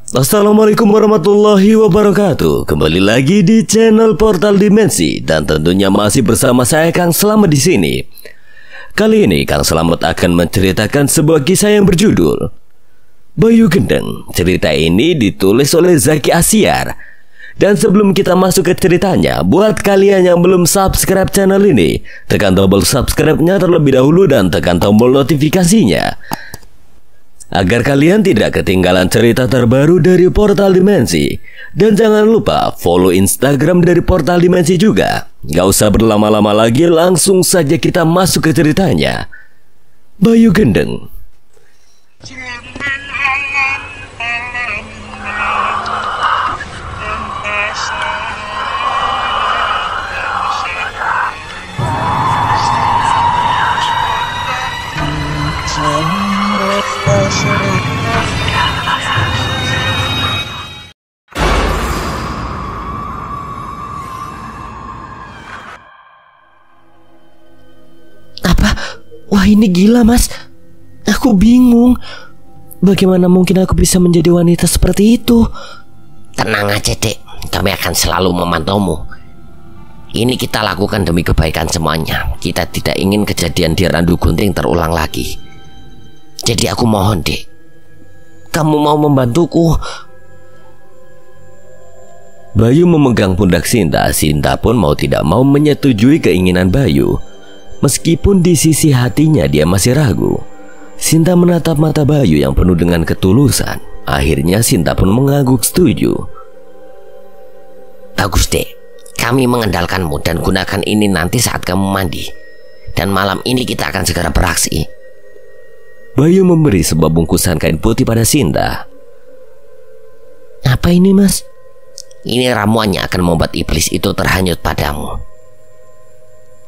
Assalamualaikum warahmatullahi wabarakatuh. Kembali lagi di channel Portal Dimensi dan tentunya masih bersama saya Kang Slamet di sini. Kali ini Kang Slamet akan menceritakan sebuah kisah yang berjudul Bayu Gendeng. Cerita ini ditulis oleh Zaki Asyar. Dan sebelum kita masuk ke ceritanya, buat kalian yang belum subscribe channel ini, tekan tombol subscribe-nya terlebih dahulu dan tekan tombol notifikasinya agar kalian tidak ketinggalan cerita terbaru dari Portal Dimensi. Dan jangan lupa follow Instagram dari Portal Dimensi juga. Gak usah berlama-lama lagi, langsung saja kita masuk ke ceritanya. Bayu Gendeng. Apa? Wah, ini gila, Mas. Aku bingung. Bagaimana mungkin aku bisa menjadi wanita seperti itu? Tenang aja, Dek. Kami akan selalu memantaumu. Ini kita lakukan demi kebaikan semuanya. Kita tidak ingin kejadian di Randu Gunting terulang lagi. Jadi aku mohon, Dek, kamu mau membantuku? Bayu memegang pundak Sinta. Sinta pun mau tidak mau menyetujui keinginan Bayu. Meskipun di sisi hatinya dia masih ragu. Sinta menatap mata Bayu yang penuh dengan ketulusan. Akhirnya Sinta pun mengangguk setuju. Bagus, Dek. Kami mengandalkanmu dan gunakan ini nanti saat kamu mandi. Dan malam ini kita akan segera beraksi. Bayu memberi sebuah bungkusan kain putih pada Sinta. Apa ini, Mas? Ini ramuannya akan membuat iblis itu terhanyut padamu.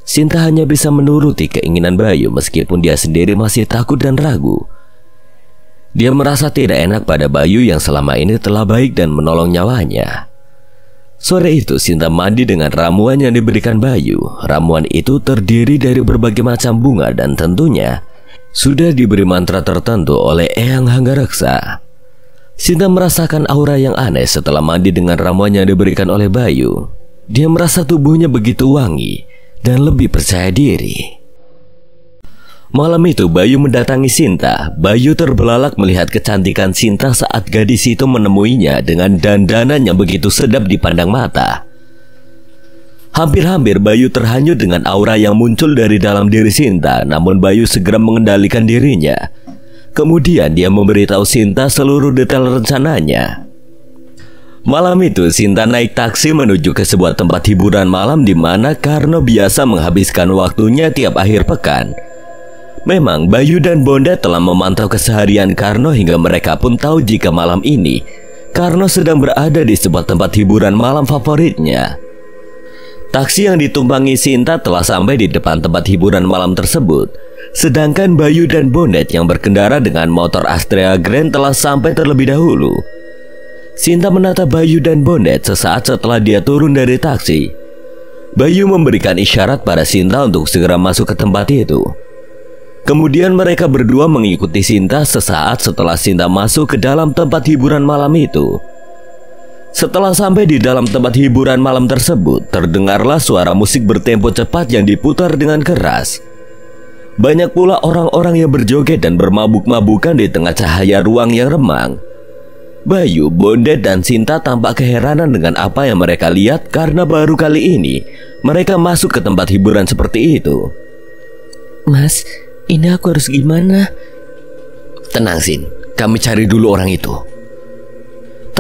Sinta hanya bisa menuruti keinginan Bayu meskipun dia sendiri masih takut dan ragu. Dia merasa tidak enak pada Bayu yang selama ini telah baik dan menolong nyawanya. Sore itu Sinta mandi dengan ramuan yang diberikan Bayu. Ramuan itu terdiri dari berbagai macam bunga dan tentunya sudah diberi mantra tertentu oleh Eyang Hanggareksa. Sinta merasakan aura yang aneh setelah mandi dengan ramuan yang diberikan oleh Bayu. Dia merasa tubuhnya begitu wangi dan lebih percaya diri. Malam itu Bayu mendatangi Sinta. Bayu terbelalak melihat kecantikan Sinta saat gadis itu menemuinya dengan dandanan yang begitu sedap dipandang mata. Hampir-hampir Bayu terhanyut dengan aura yang muncul dari dalam diri Sinta. Namun Bayu segera mengendalikan dirinya. Kemudian dia memberitahu Sinta seluruh detail rencananya. Malam itu Sinta naik taksi menuju ke sebuah tempat hiburan malam di mana Karno biasa menghabiskan waktunya tiap akhir pekan. Memang Bayu dan Bondet telah memantau keseharian Karno hingga mereka pun tahu jika malam ini Karno sedang berada di sebuah tempat hiburan malam favoritnya. Taksi yang ditumpangi Sinta telah sampai di depan tempat hiburan malam tersebut. Sedangkan Bayu dan Bondet yang berkendara dengan motor Astrea Grand telah sampai terlebih dahulu. Sinta menatap Bayu dan Bondet sesaat setelah dia turun dari taksi. Bayu memberikan isyarat pada Sinta untuk segera masuk ke tempat itu. Kemudian mereka berdua mengikuti Sinta sesaat setelah Sinta masuk ke dalam tempat hiburan malam itu. Setelah sampai di dalam tempat hiburan malam tersebut, terdengarlah suara musik bertempo cepat yang diputar dengan keras. Banyak pula orang-orang yang berjoget dan bermabuk-mabukan di tengah cahaya ruang yang remang. Bayu, Bondet, dan Sinta tampak keheranan dengan apa yang mereka lihat karena baru kali ini mereka masuk ke tempat hiburan seperti itu. Mas, ini aku harus gimana? Tenang, Sin. Kami cari dulu orang itu.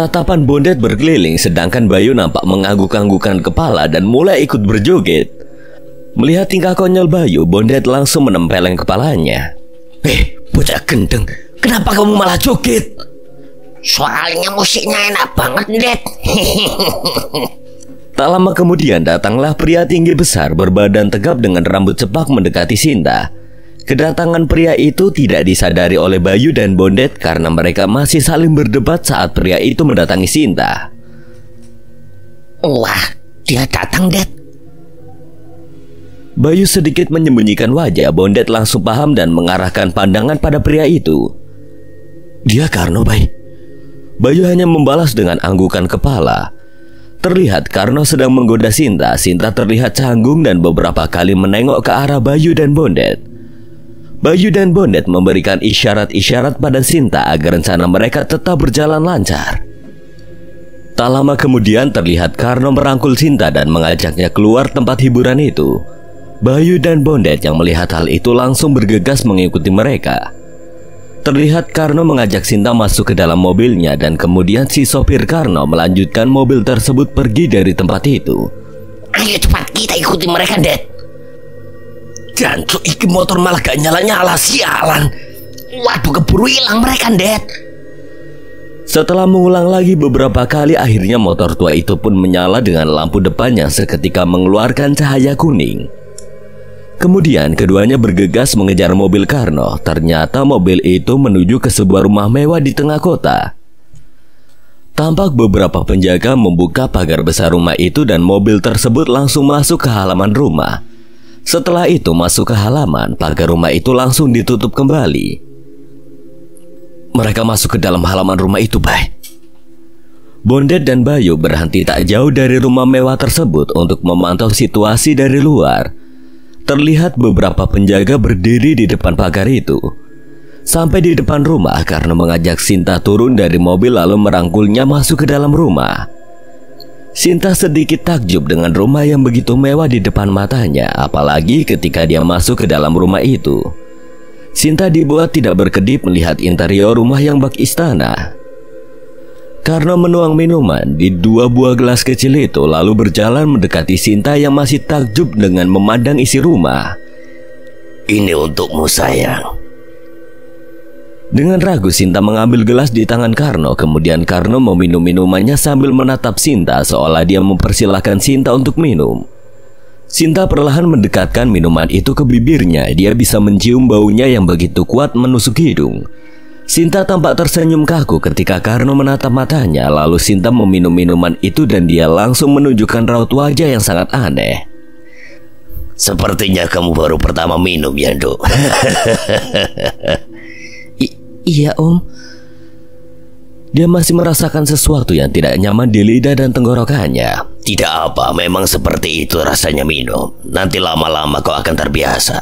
Tatapan Bondet berkeliling sedangkan Bayu nampak mengangguk-anggukan kepala dan mulai ikut berjoget. Melihat tingkah konyol Bayu, Bondet langsung menempeleng kepalanya. Bocah gendeng, kenapa kamu malah joget? Soalnya musiknya enak banget, Dek. Tak lama kemudian datanglah pria tinggi besar berbadan tegap dengan rambut cepak mendekati Sinta. Kedatangan pria itu tidak disadari oleh Bayu dan Bondet karena mereka masih saling berdebat saat pria itu mendatangi Sinta. Wah, dia datang, Dek. Bayu sedikit menyembunyikan wajah. Bondet langsung paham dan mengarahkan pandangan pada pria itu. Dia Karno, Bay. Bayu hanya membalas dengan anggukan kepala. Terlihat Karno sedang menggoda Sinta. Sinta terlihat canggung dan beberapa kali menengok ke arah Bayu dan Bondet. Bayu dan Bondet memberikan isyarat-isyarat pada Sinta agar rencana mereka tetap berjalan lancar. Tak lama kemudian terlihat Karno merangkul Sinta dan mengajaknya keluar tempat hiburan itu. Bayu dan Bondet yang melihat hal itu langsung bergegas mengikuti mereka. Terlihat Karno mengajak Sinta masuk ke dalam mobilnya dan kemudian si sopir Karno melanjutkan mobil tersebut pergi dari tempat itu. Ayo cepat kita ikuti mereka, Det. Jancuk, iki motor malah gak nyala-nyala, sialan. Waduh, keburu hilang mereka, Det. Setelah mengulang lagi beberapa kali, akhirnya motor tua itu pun menyala dengan lampu depannya seketika mengeluarkan cahaya kuning. Kemudian keduanya bergegas mengejar mobil Karno. Ternyata mobil itu menuju ke sebuah rumah mewah di tengah kota. Tampak beberapa penjaga membuka pagar besar rumah itu dan mobil tersebut langsung masuk ke halaman rumah. Setelah itu masuk ke halaman, pagar rumah itu langsung ditutup kembali. Mereka masuk ke dalam halaman rumah itu, Bay. Bondet dan Bayu berhenti tak jauh dari rumah mewah tersebut untuk memantau situasi dari luar. Terlihat beberapa penjaga berdiri di depan pagar itu. Sampai di depan rumah, Karno mengajak Sinta turun dari mobil lalu merangkulnya masuk ke dalam rumah. Sinta sedikit takjub dengan rumah yang begitu mewah di depan matanya, apalagi ketika dia masuk ke dalam rumah itu. Sinta dibuat tidak berkedip melihat interior rumah yang bak istana. Karno menuang minuman di 2 buah gelas kecil itu lalu berjalan mendekati Sinta yang masih takjub dengan memandang isi rumah. Ini untukmu, sayang. Dengan ragu Sinta mengambil gelas di tangan Karno. Kemudian Karno meminum minumannya sambil menatap Sinta seolah dia mempersilahkan Sinta untuk minum. Sinta perlahan mendekatkan minuman itu ke bibirnya. Dia bisa mencium baunya yang begitu kuat menusuk hidung. Sinta tampak tersenyum kaku ketika Karno menatap matanya. Lalu Sinta meminum minuman itu dan dia langsung menunjukkan raut wajah yang sangat aneh. Sepertinya kamu baru pertama minum ya, Dok. Iya, Om. Dia masih merasakan sesuatu yang tidak nyaman di lidah dan tenggorokannya. Tidak apa, memang seperti itu rasanya minum. Nanti lama-lama kau akan terbiasa.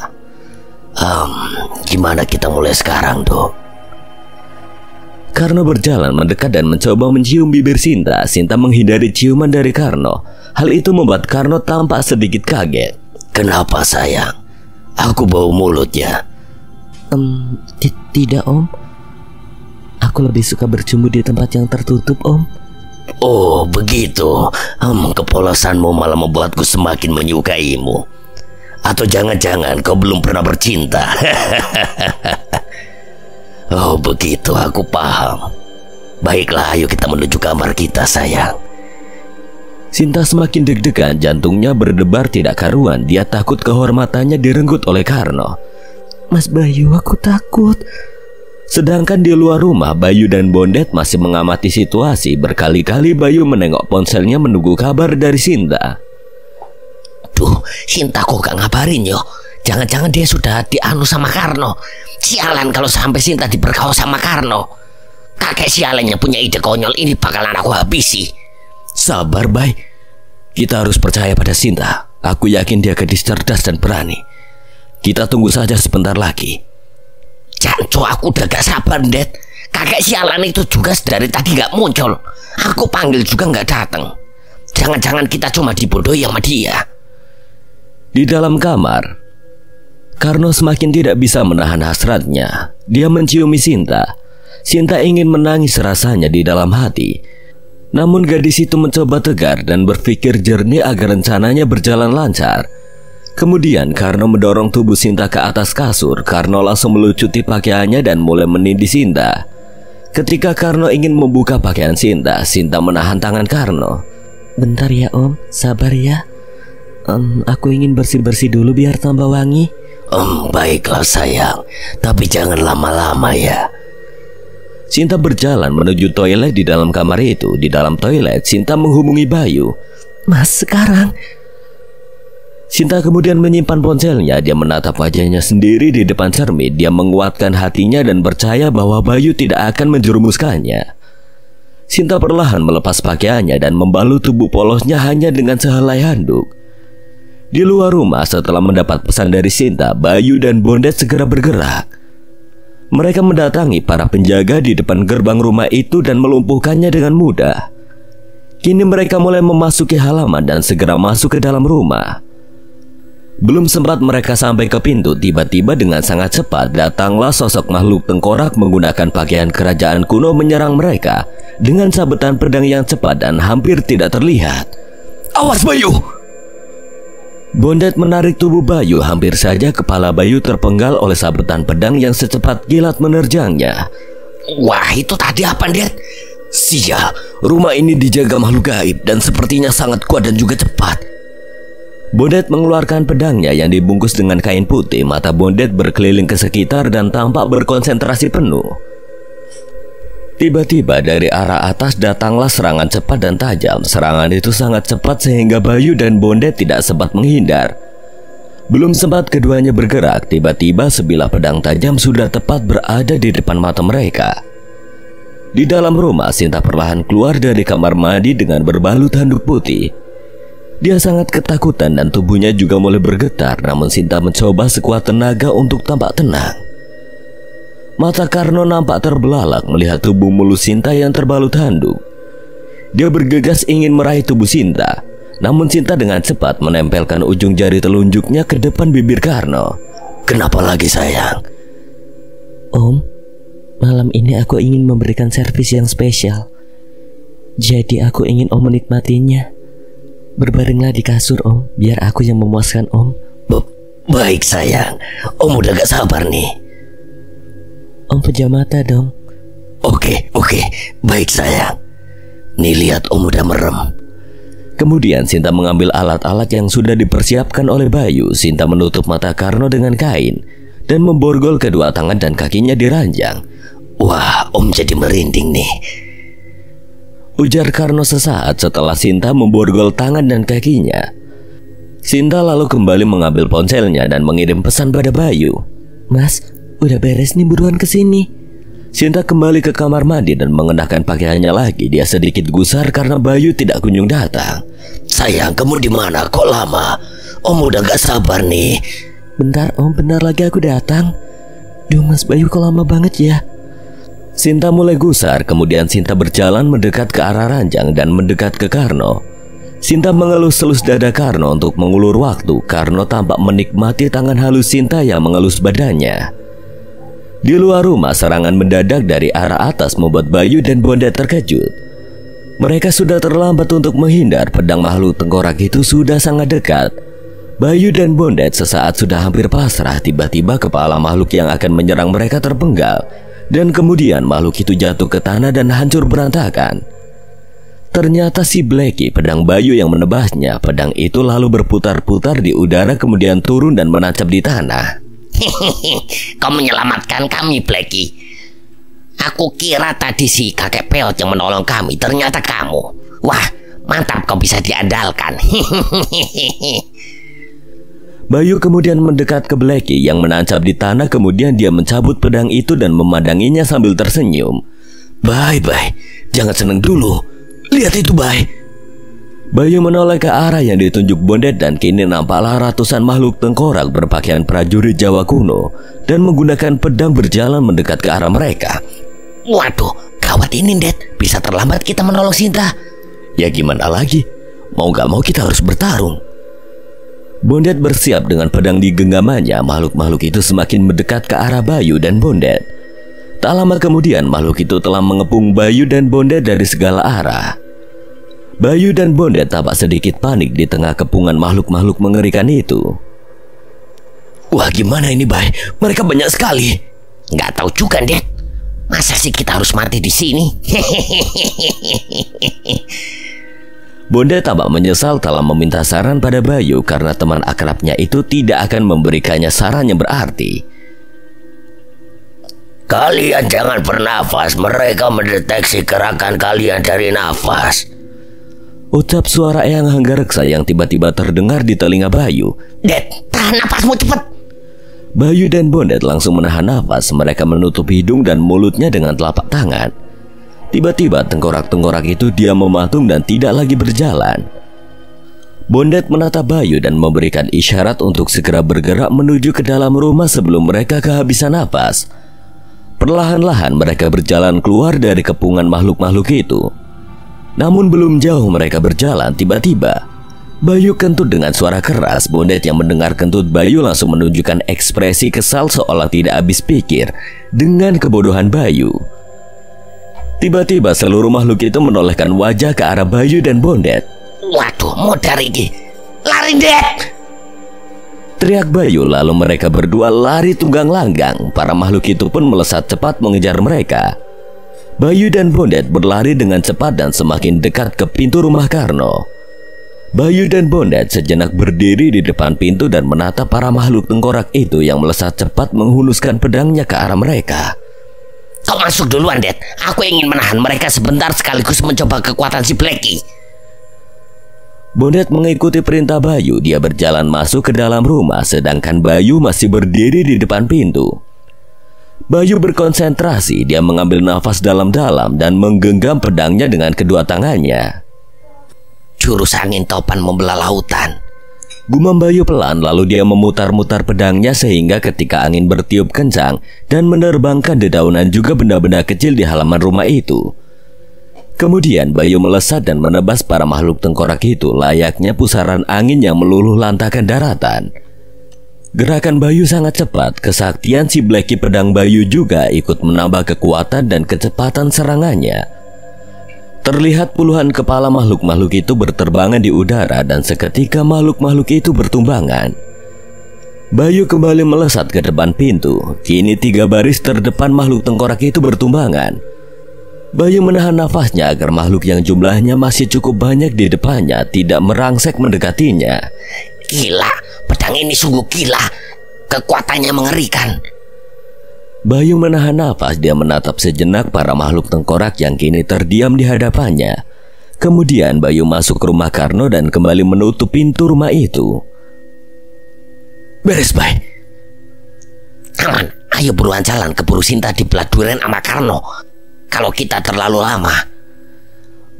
Gimana kita mulai sekarang, Dok? Karno berjalan mendekat dan mencoba mencium bibir Sinta. Sinta menghindari ciuman dari Karno. Hal itu membuat Karno tampak sedikit kaget. Kenapa, sayang? Aku bau mulutnya. Tidak, Om. Aku lebih suka bercumbu di tempat yang tertutup, Om. Oh, begitu. Kepolosanmu malah membuatku semakin menyukaimu. Atau jangan-jangan kau belum pernah bercinta? Oh, begitu, aku paham. Baiklah, ayo kita menuju kamar kita, sayang. Sinta semakin deg-degan, jantungnya berdebar tidak karuan. Dia takut kehormatannya direnggut oleh Karno. Mas Bayu, aku takut. Sedangkan di luar rumah, Bayu dan Bondet masih mengamati situasi. Berkali-kali Bayu menengok ponselnya menunggu kabar dari Sinta. Duh, Sinta kok gak ngabarin yo? Jangan-jangan dia sudah dianu sama Karno. Sialan kalau sampai Sinta diperkaos sama Karno. Kakek sialannya punya ide konyol ini bakalan aku habisi. Sabar, Bay. Kita harus percaya pada Sinta. Aku yakin dia gadis cerdas dan berani. Kita tunggu saja sebentar lagi. Jancu, aku udah gak sabar, Det. Kakek sialan itu juga dari tadi gak muncul. Aku panggil juga gak datang. Jangan-jangan kita cuma dibodohi sama dia. Di dalam kamar, Karno semakin tidak bisa menahan hasratnya. Dia menciumi Sinta. Sinta ingin menangis rasanya di dalam hati. Namun gadis itu mencoba tegar dan berpikir jernih agar rencananya berjalan lancar. Kemudian Karno mendorong tubuh Sinta ke atas kasur. Karno langsung melucuti pakaiannya dan mulai menindih Sinta. Ketika Karno ingin membuka pakaian Sinta, Sinta menahan tangan Karno. Bentar ya, Om, sabar ya. Aku ingin bersih-bersih dulu biar tambah wangi. Baiklah, sayang. Tapi jangan lama-lama ya. Sinta berjalan menuju toilet di dalam kamar itu. Di dalam toilet, Sinta menghubungi Bayu. Mas, sekarang. Sinta kemudian menyimpan ponselnya. Dia menatap wajahnya sendiri di depan cermin. Dia menguatkan hatinya dan percaya bahwa Bayu tidak akan menjerumuskannya. Sinta perlahan melepas pakaiannya dan membalut tubuh polosnya hanya dengan sehelai handuk. Di luar rumah setelah mendapat pesan dari Sinta, Bayu dan Bondet segera bergerak. Mereka mendatangi para penjaga di depan gerbang rumah itu dan melumpuhkannya dengan mudah. Kini mereka mulai memasuki halaman dan segera masuk ke dalam rumah. Belum sempat mereka sampai ke pintu, tiba-tiba dengan sangat cepat datanglah sosok makhluk tengkorak menggunakan pakaian kerajaan kuno menyerang mereka dengan sabetan pedang yang cepat dan hampir tidak terlihat. Awas Bayu! Bondet menarik tubuh Bayu, hampir saja kepala Bayu terpenggal oleh sabetan pedang yang secepat kilat menerjangnya. Wah, itu tadi apa, Det? Sial, rumah ini dijaga makhluk gaib dan sepertinya sangat kuat dan juga cepat. Bondet mengeluarkan pedangnya yang dibungkus dengan kain putih. Mata Bondet berkeliling ke sekitar dan tampak berkonsentrasi penuh. Tiba-tiba dari arah atas datanglah serangan cepat dan tajam. Serangan itu sangat cepat sehingga Bayu dan Bondet tidak sempat menghindar. Belum sempat keduanya bergerak, tiba-tiba sebilah pedang tajam sudah tepat berada di depan mata mereka. Di dalam rumah, Sinta perlahan keluar dari kamar mandi dengan berbalut handuk putih. Dia sangat ketakutan dan tubuhnya juga mulai bergetar, namun Sinta mencoba sekuat tenaga untuk tampak tenang. Mata Karno nampak terbelalak melihat tubuh mulus Sinta yang terbalut handuk. Dia bergegas ingin meraih tubuh Sinta, namun Sinta dengan cepat menempelkan ujung jari telunjuknya ke depan bibir Karno. Kenapa lagi sayang? Om, malam ini aku ingin memberikan servis yang spesial. Jadi aku ingin Om menikmatinya. Berbaringlah di kasur Om, biar aku yang memuaskan Om. Baik sayang, Om udah gak sabar nih. Om pejam mata dong. Oke, baik sayang. Nih lihat Om udah merem. Kemudian Sinta mengambil alat-alat yang sudah dipersiapkan oleh Bayu. Sinta menutup mata Karno dengan kain dan memborgol kedua tangan dan kakinya di ranjang. Wah, Om jadi merinding nih, ujar Karno sesaat setelah Sinta memborgol tangan dan kakinya. Sinta lalu kembali mengambil ponselnya dan mengirim pesan pada Bayu. Mas, udah beres nih, buruan kesini. Sinta kembali ke kamar mandi dan mengenakan pakaiannya lagi. Dia sedikit gusar karena Bayu tidak kunjung datang. Sayang, kamu di mana? Kok lama? Om udah gak sabar nih. Bentar Om, bentar lagi aku datang. Duh Mas Bayu, kok lama banget ya? Sinta mulai gusar, kemudian Sinta berjalan mendekat ke arah ranjang dan mendekat ke Karno. Sinta mengelus-elus dada Karno untuk mengulur waktu. Karno tampak menikmati tangan halus Sinta yang mengelus badannya. Di luar rumah, serangan mendadak dari arah atas membuat Bayu dan Bondet terkejut. Mereka sudah terlambat untuk menghindar. Pedang makhluk tengkorak itu sudah sangat dekat. Bayu dan Bondet sesaat sudah hampir pasrah. Tiba-tiba kepala makhluk yang akan menyerang mereka terpenggal. Dan kemudian makhluk itu jatuh ke tanah dan hancur berantakan. Ternyata si Blacky, pedang Bayu yang menebasnya. Pedang itu lalu berputar-putar di udara kemudian turun dan menancap di tanah. Kau menyelamatkan kami, Blacky. Aku kira tadi si kakek peot yang menolong kami, ternyata kamu. Wah, mantap, kau bisa diandalkan. Bayu kemudian mendekat ke Blacky yang menancap di tanah. Kemudian dia mencabut pedang itu dan memandanginya sambil tersenyum. Bye, jangan seneng dulu. Lihat itu, Bay. Bayu menoleh ke arah yang ditunjuk Bondet dan kini nampaklah ratusan makhluk tengkorak berpakaian prajurit Jawa kuno dan menggunakan pedang berjalan mendekat ke arah mereka. Waduh, gawat ini, Det. Bisa terlambat kita menolong Sinta. Ya gimana lagi? Mau gak mau kita harus bertarung. Bondet bersiap dengan pedang di genggamannya. Makhluk-makhluk itu semakin mendekat ke arah Bayu dan Bondet. Tak lama kemudian makhluk itu telah mengepung Bayu dan Bondet dari segala arah. Bayu dan Bondet tampak sedikit panik di tengah kepungan makhluk-makhluk mengerikan itu. Wah, gimana ini, Bay? Mereka banyak sekali. Nggak tahu juga, Det. Masa sih kita harus mati di sini? Bondet tampak menyesal telah meminta saran pada Bayu karena teman akrabnya itu tidak akan memberikannya saran yang berarti. Kalian jangan bernafas, mereka mendeteksi gerakan kalian dari nafas. Ucap suara Eyang Hanggareksa yang tiba-tiba terdengar di telinga Bayu. Det, tahan nafasmu cepat. Bayu dan Bondet langsung menahan nafas. Mereka menutup hidung dan mulutnya dengan telapak tangan. Tiba-tiba tengkorak-tengkorak itu diam mematung dan tidak lagi berjalan. Bondet menatap Bayu dan memberikan isyarat untuk segera bergerak menuju ke dalam rumah sebelum mereka kehabisan napas. Perlahan-lahan mereka berjalan keluar dari kepungan makhluk-makhluk itu. Namun belum jauh mereka berjalan, tiba-tiba Bayu kentut dengan suara keras. Bondet yang mendengar kentut Bayu langsung menunjukkan ekspresi kesal seolah tidak habis pikir dengan kebodohan Bayu. Tiba-tiba seluruh makhluk itu menolehkan wajah ke arah Bayu dan Bondet. Waduh, modar iki. Lari, Dek! Teriak Bayu, lalu mereka berdua lari tunggang langgang. Para makhluk itu pun melesat cepat mengejar mereka. Bayu dan Bondet berlari dengan cepat dan semakin dekat ke pintu rumah Karno. Bayu dan Bondet sejenak berdiri di depan pintu dan menatap para makhluk tengkorak itu yang melesat cepat menghunuskan pedangnya ke arah mereka. Kau masuk duluan, Det. Aku ingin menahan mereka sebentar sekaligus mencoba kekuatan si Blacky. Bondet mengikuti perintah Bayu. Dia berjalan masuk ke dalam rumah, sedangkan Bayu masih berdiri di depan pintu. Bayu berkonsentrasi. Dia mengambil nafas dalam-dalam dan menggenggam pedangnya dengan kedua tangannya. Jurus angin topan membelah lautan. Gumam Bayu pelan, lalu dia memutar-mutar pedangnya sehingga ketika angin bertiup kencang dan menerbangkan dedaunan juga benda-benda kecil di halaman rumah itu. Kemudian Bayu melesat dan menebas para makhluk tengkorak itu layaknya pusaran angin yang meluluh lantakan daratan. Gerakan Bayu sangat cepat. Kesaktian si Blacky pedang Bayu juga ikut menambah kekuatan dan kecepatan serangannya. Terlihat puluhan kepala makhluk-makhluk itu berterbangan di udara dan seketika makhluk-makhluk itu bertumbangan. Bayu kembali melesat ke depan pintu. Kini 3 baris terdepan makhluk tengkorak itu bertumbangan. Bayu menahan nafasnya agar makhluk yang jumlahnya masih cukup banyak di depannya tidak merangsek mendekatinya. Gila, pedang ini sungguh gila. Kekuatannya mengerikan. Bayu menahan nafas. Dia menatap sejenak para makhluk tengkorak yang kini terdiam di hadapannya. Kemudian Bayu masuk ke rumah Karno dan kembali menutup pintu rumah itu. Beres, Bay. Aman, ayo buruan jalan keburu Sinta dibelah duren sama Karno. Kalau kita terlalu lama.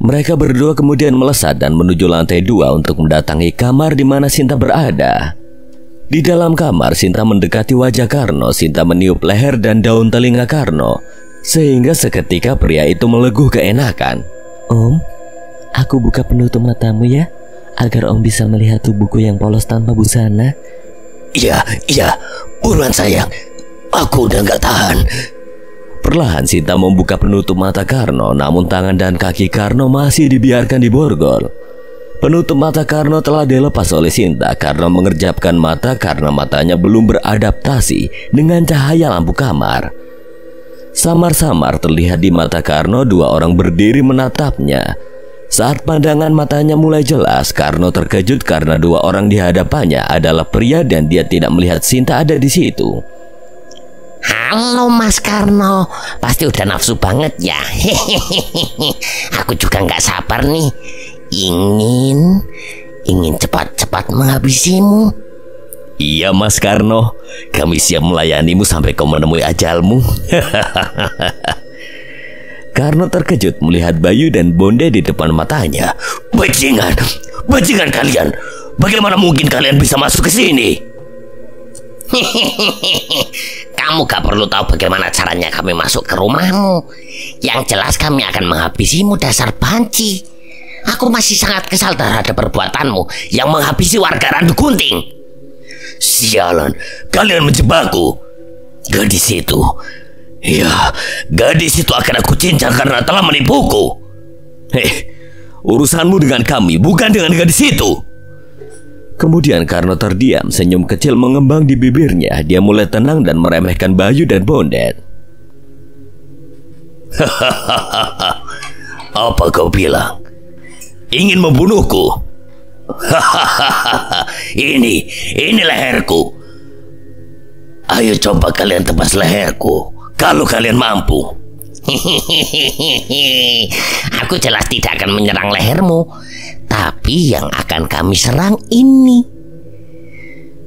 Mereka berdua kemudian melesat dan menuju lantai 2 untuk mendatangi kamar di mana Sinta berada. Di dalam kamar, Sinta mendekati wajah Karno. Sinta meniup leher dan daun telinga Karno, sehingga seketika pria itu meleguh keenakan. Om, aku buka penutup matamu ya, agar Om bisa melihat tubuhku yang polos tanpa busana. Iya, buruan sayang. Aku udah gak tahan. Perlahan Sinta membuka penutup mata Karno, namun tangan dan kaki Karno masih dibiarkan diborgol. Penutup mata Karno telah dilepas oleh Sinta. Karno mengerjapkan mata karena matanya belum beradaptasi dengan cahaya lampu kamar. Samar-samar terlihat di mata Karno 2 orang berdiri menatapnya. Saat pandangan matanya mulai jelas, Karno terkejut karena 2 orang di hadapannya adalah pria dan dia tidak melihat Sinta ada di situ. Halo Mas Karno, pasti udah nafsu banget ya. Aku juga gak sabar nih. Ingin cepat-cepat menghabisimu. Iya Mas Karno, kami siap melayanimu sampai kau menemui ajalmu. Karno terkejut melihat Bayu dan Bondet di depan matanya. Bajingan kalian, bagaimana mungkin kalian bisa masuk ke sini? Kamu gak perlu tahu bagaimana caranya kami masuk ke rumahmu. Yang jelas kami akan menghabisimu, dasar banci. Aku masih sangat kesal terhadap perbuatanmu yang menghabisi warga Randu Gunting. Sialan, kalian menjebakku. Gadis itu, ya, gadis itu akan aku cincang karena telah menipuku. Urusanmu dengan kami, bukan dengan gadis itu. Kemudian Karno terdiam, senyum kecil mengembang di bibirnya. Dia mulai tenang dan meremehkan Bayu dan Bondet. Apa kau bilang? Ingin membunuhku? Ini leherku. Ayo coba kalian tebas leherku, kalau kalian mampu. Aku jelas tidak akan menyerang lehermu, tapi yang akan kami serang ini.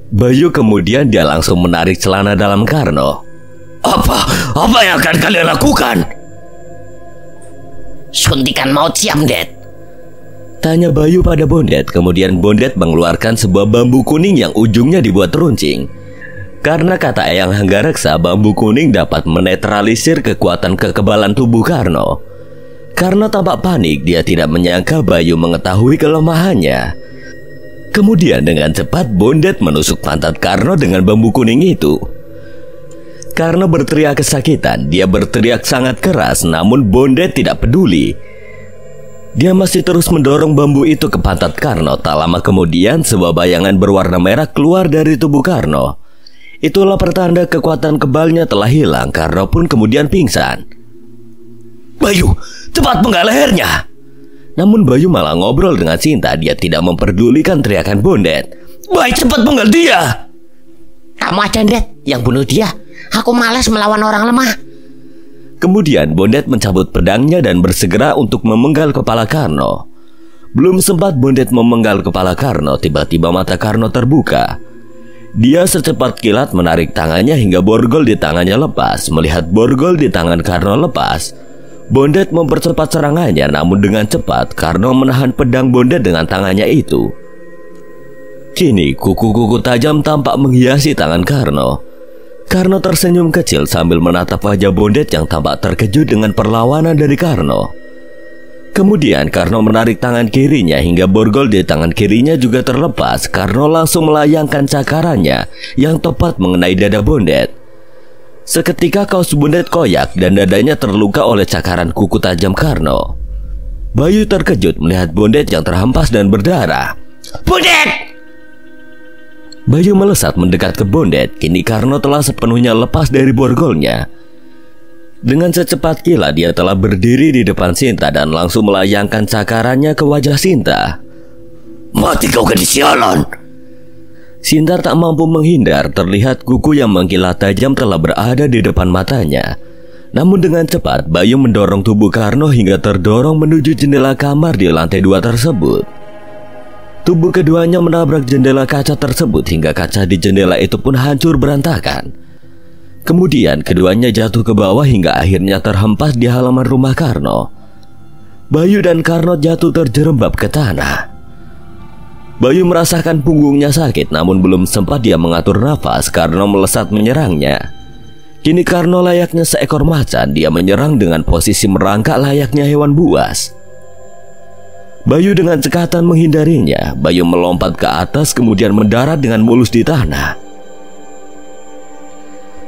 Bayu kemudian dia langsung menarik celana dalam Karno. Apa yang akan kalian lakukan? Suntikan maut siap, Det? Tanya Bayu pada Bondet. Kemudian Bondet mengeluarkan sebuah bambu kuning yang ujungnya dibuat runcing. Karena kata Eyang Hanggareksa, bambu kuning dapat menetralisir kekuatan kekebalan tubuh Karno. Karena tampak panik, dia tidak menyangka Bayu mengetahui kelemahannya. Kemudian dengan cepat Bondet menusuk pantat Karno dengan bambu kuning itu. Karno berteriak kesakitan. Dia berteriak sangat keras, namun Bondet tidak peduli. Dia masih terus mendorong bambu itu ke pantat Karno. Tak lama kemudian sebuah bayangan berwarna merah keluar dari tubuh Karno. Itulah pertanda kekuatan kebalnya telah hilang. Karno pun kemudian pingsan. Bayu, cepat penggal lehernya. Namun Bayu malah ngobrol dengan Sinta. Dia tidak memperdulikan teriakan Bondet. Baik, cepat penggal dia. Kamu aja, Det, yang bunuh dia. Aku malas melawan orang lemah. Kemudian Bondet mencabut pedangnya dan bersegera untuk memenggal kepala Karno. Belum sempat Bondet memenggal kepala Karno, tiba-tiba mata Karno terbuka. Dia secepat kilat menarik tangannya hingga borgol di tangannya lepas. Melihat borgol di tangan Karno lepas, Bondet mempercepat serangannya. Namun dengan cepat Karno menahan pedang Bondet dengan tangannya itu. Kini kuku-kuku tajam tampak menghiasi tangan Karno. Karno tersenyum kecil sambil menatap wajah Bondet yang tampak terkejut dengan perlawanan dari Karno. Kemudian Karno menarik tangan kirinya hingga borgol di tangan kirinya juga terlepas. Karno langsung melayangkan cakarannya yang tepat mengenai dada Bondet. Seketika kaos Bondet koyak dan dadanya terluka oleh cakaran kuku tajam Karno. Bayu terkejut melihat Bondet yang terhempas dan berdarah. Bondet! Bayu melesat mendekat ke Bondet. Kini Karno telah sepenuhnya lepas dari borgolnya. Dengan secepat kilat dia telah berdiri di depan Sinta dan langsung melayangkan cakarannya ke wajah Sinta. Mati kau gadis sialan! Sinta tak mampu menghindar. Terlihat kuku yang mengkilat tajam telah berada di depan matanya. Namun dengan cepat Bayu mendorong tubuh Karno hingga terdorong menuju jendela kamar di lantai 2 tersebut. Tubuh keduanya menabrak jendela kaca tersebut hingga kaca di jendela itu pun hancur berantakan. Kemudian keduanya jatuh ke bawah hingga akhirnya terhempas di halaman rumah Karno. Bayu dan Karno jatuh terjerembab ke tanah. Bayu merasakan punggungnya sakit, namun belum sempat dia mengatur nafas. Karno melesat menyerangnya. Kini Karno layaknya seekor macan. Dia menyerang dengan posisi merangkak layaknya hewan buas. Bayu dengan cekatan menghindarinya. Bayu melompat ke atas kemudian mendarat dengan mulus di tanah.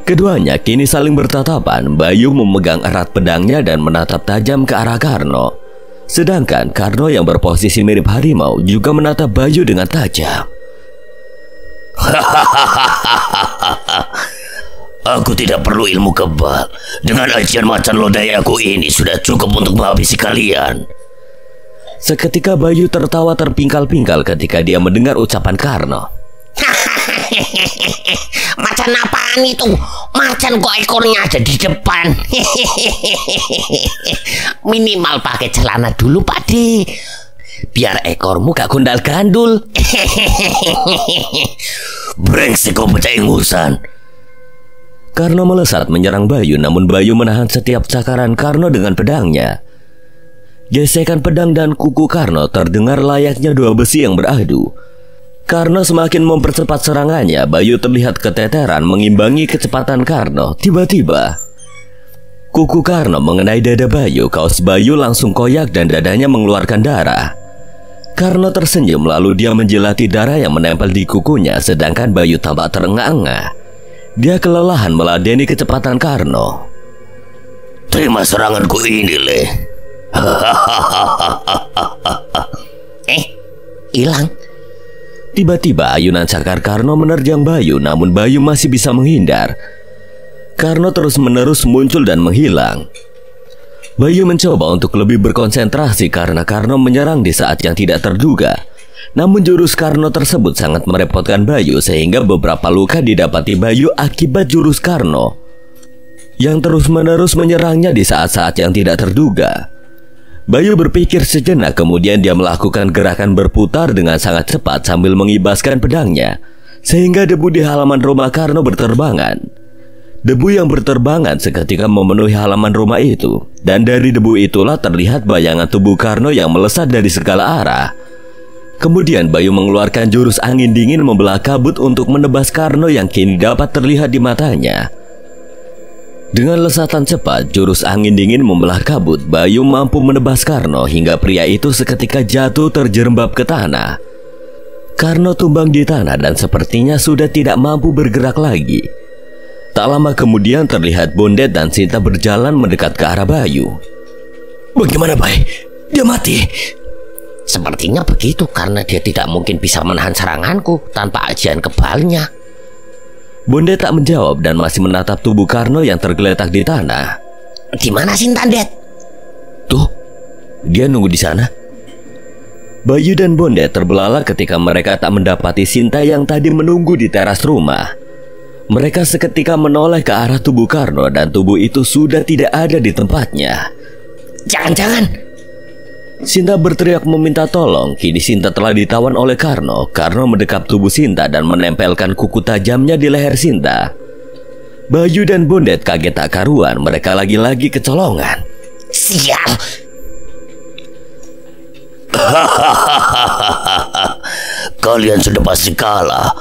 Keduanya kini saling bertatapan. Bayu memegang erat pedangnya dan menatap tajam ke arah Karno. Sedangkan Karno yang berposisi mirip harimau juga menatap Bayu dengan tajam. Aku tidak perlu ilmu kebal. Dengan ajian macan lodaya aku ini sudah cukup untuk menghabisi kalian. Seketika Bayu tertawa terpingkal-pingkal ketika dia mendengar ucapan Karno. Macan apaan itu? Macan kok ekornya ada di depan? Minimal pakai celana dulu, Pak De, biar ekormu gak gondal-gandul. Brengsek kau bocah ingusan. Karno melesat menyerang Bayu, namun Bayu menahan setiap cakaran Karno dengan pedangnya. Gesekan pedang dan kuku Karno terdengar layaknya dua besi yang beradu. Karno semakin mempercepat serangannya. Bayu terlihat keteteran mengimbangi kecepatan Karno. Tiba-tiba kuku Karno mengenai dada Bayu. Kaos Bayu langsung koyak dan dadanya mengeluarkan darah. Karno tersenyum lalu dia menjilati darah yang menempel di kukunya. Sedangkan Bayu tampak terengah-engah. Dia kelelahan meladeni kecepatan Karno. Terima seranganku ini, Le. Hilang. Tiba-tiba ayunan cakar Karno menerjang Bayu, namun Bayu masih bisa menghindar. Karno terus-menerus muncul dan menghilang. Bayu mencoba untuk lebih berkonsentrasi karena Karno menyerang di saat yang tidak terduga. Namun jurus Karno tersebut sangat merepotkan Bayu sehingga beberapa luka didapati Bayu akibat jurus Karno yang terus-menerus menyerangnya di saat-saat yang tidak terduga. Bayu berpikir sejenak, kemudian dia melakukan gerakan berputar dengan sangat cepat sambil mengibaskan pedangnya, sehingga debu di halaman rumah Karno berterbangan. Debu yang berterbangan seketika memenuhi halaman rumah itu, dan dari debu itulah terlihat bayangan tubuh Karno yang melesat dari segala arah. Kemudian Bayu mengeluarkan jurus angin dingin membelah kabut untuk menebas Karno yang kini dapat terlihat di matanya. Dengan lesatan cepat jurus angin dingin membelah kabut, Bayu mampu menebas Karno hingga pria itu seketika jatuh terjerembab ke tanah. Karno tumbang di tanah dan sepertinya sudah tidak mampu bergerak lagi. Tak lama kemudian terlihat Bondet dan Sinta berjalan mendekat ke arah Bayu. Bagaimana, Bay? Dia mati? Sepertinya begitu, karena dia tidak mungkin bisa menahan seranganku tanpa ajian kebalnya. Bondet tak menjawab dan masih menatap tubuh Karno yang tergeletak di tanah. Di mana Sinta, Det? Tuh, dia nunggu di sana. Bayu dan Bondet terbelalak ketika mereka tak mendapati Sinta yang tadi menunggu di teras rumah. Mereka seketika menoleh ke arah tubuh Karno dan tubuh itu sudah tidak ada di tempatnya. Jangan-jangan. Sinta berteriak meminta tolong. Kini Sinta telah ditawan oleh Karno. Karno mendekap tubuh Sinta dan menempelkan kuku tajamnya di leher Sinta. Bayu dan Bondet kaget tak karuan. Mereka lagi-lagi kecolongan. Sial. Kalian sudah pasti kalah.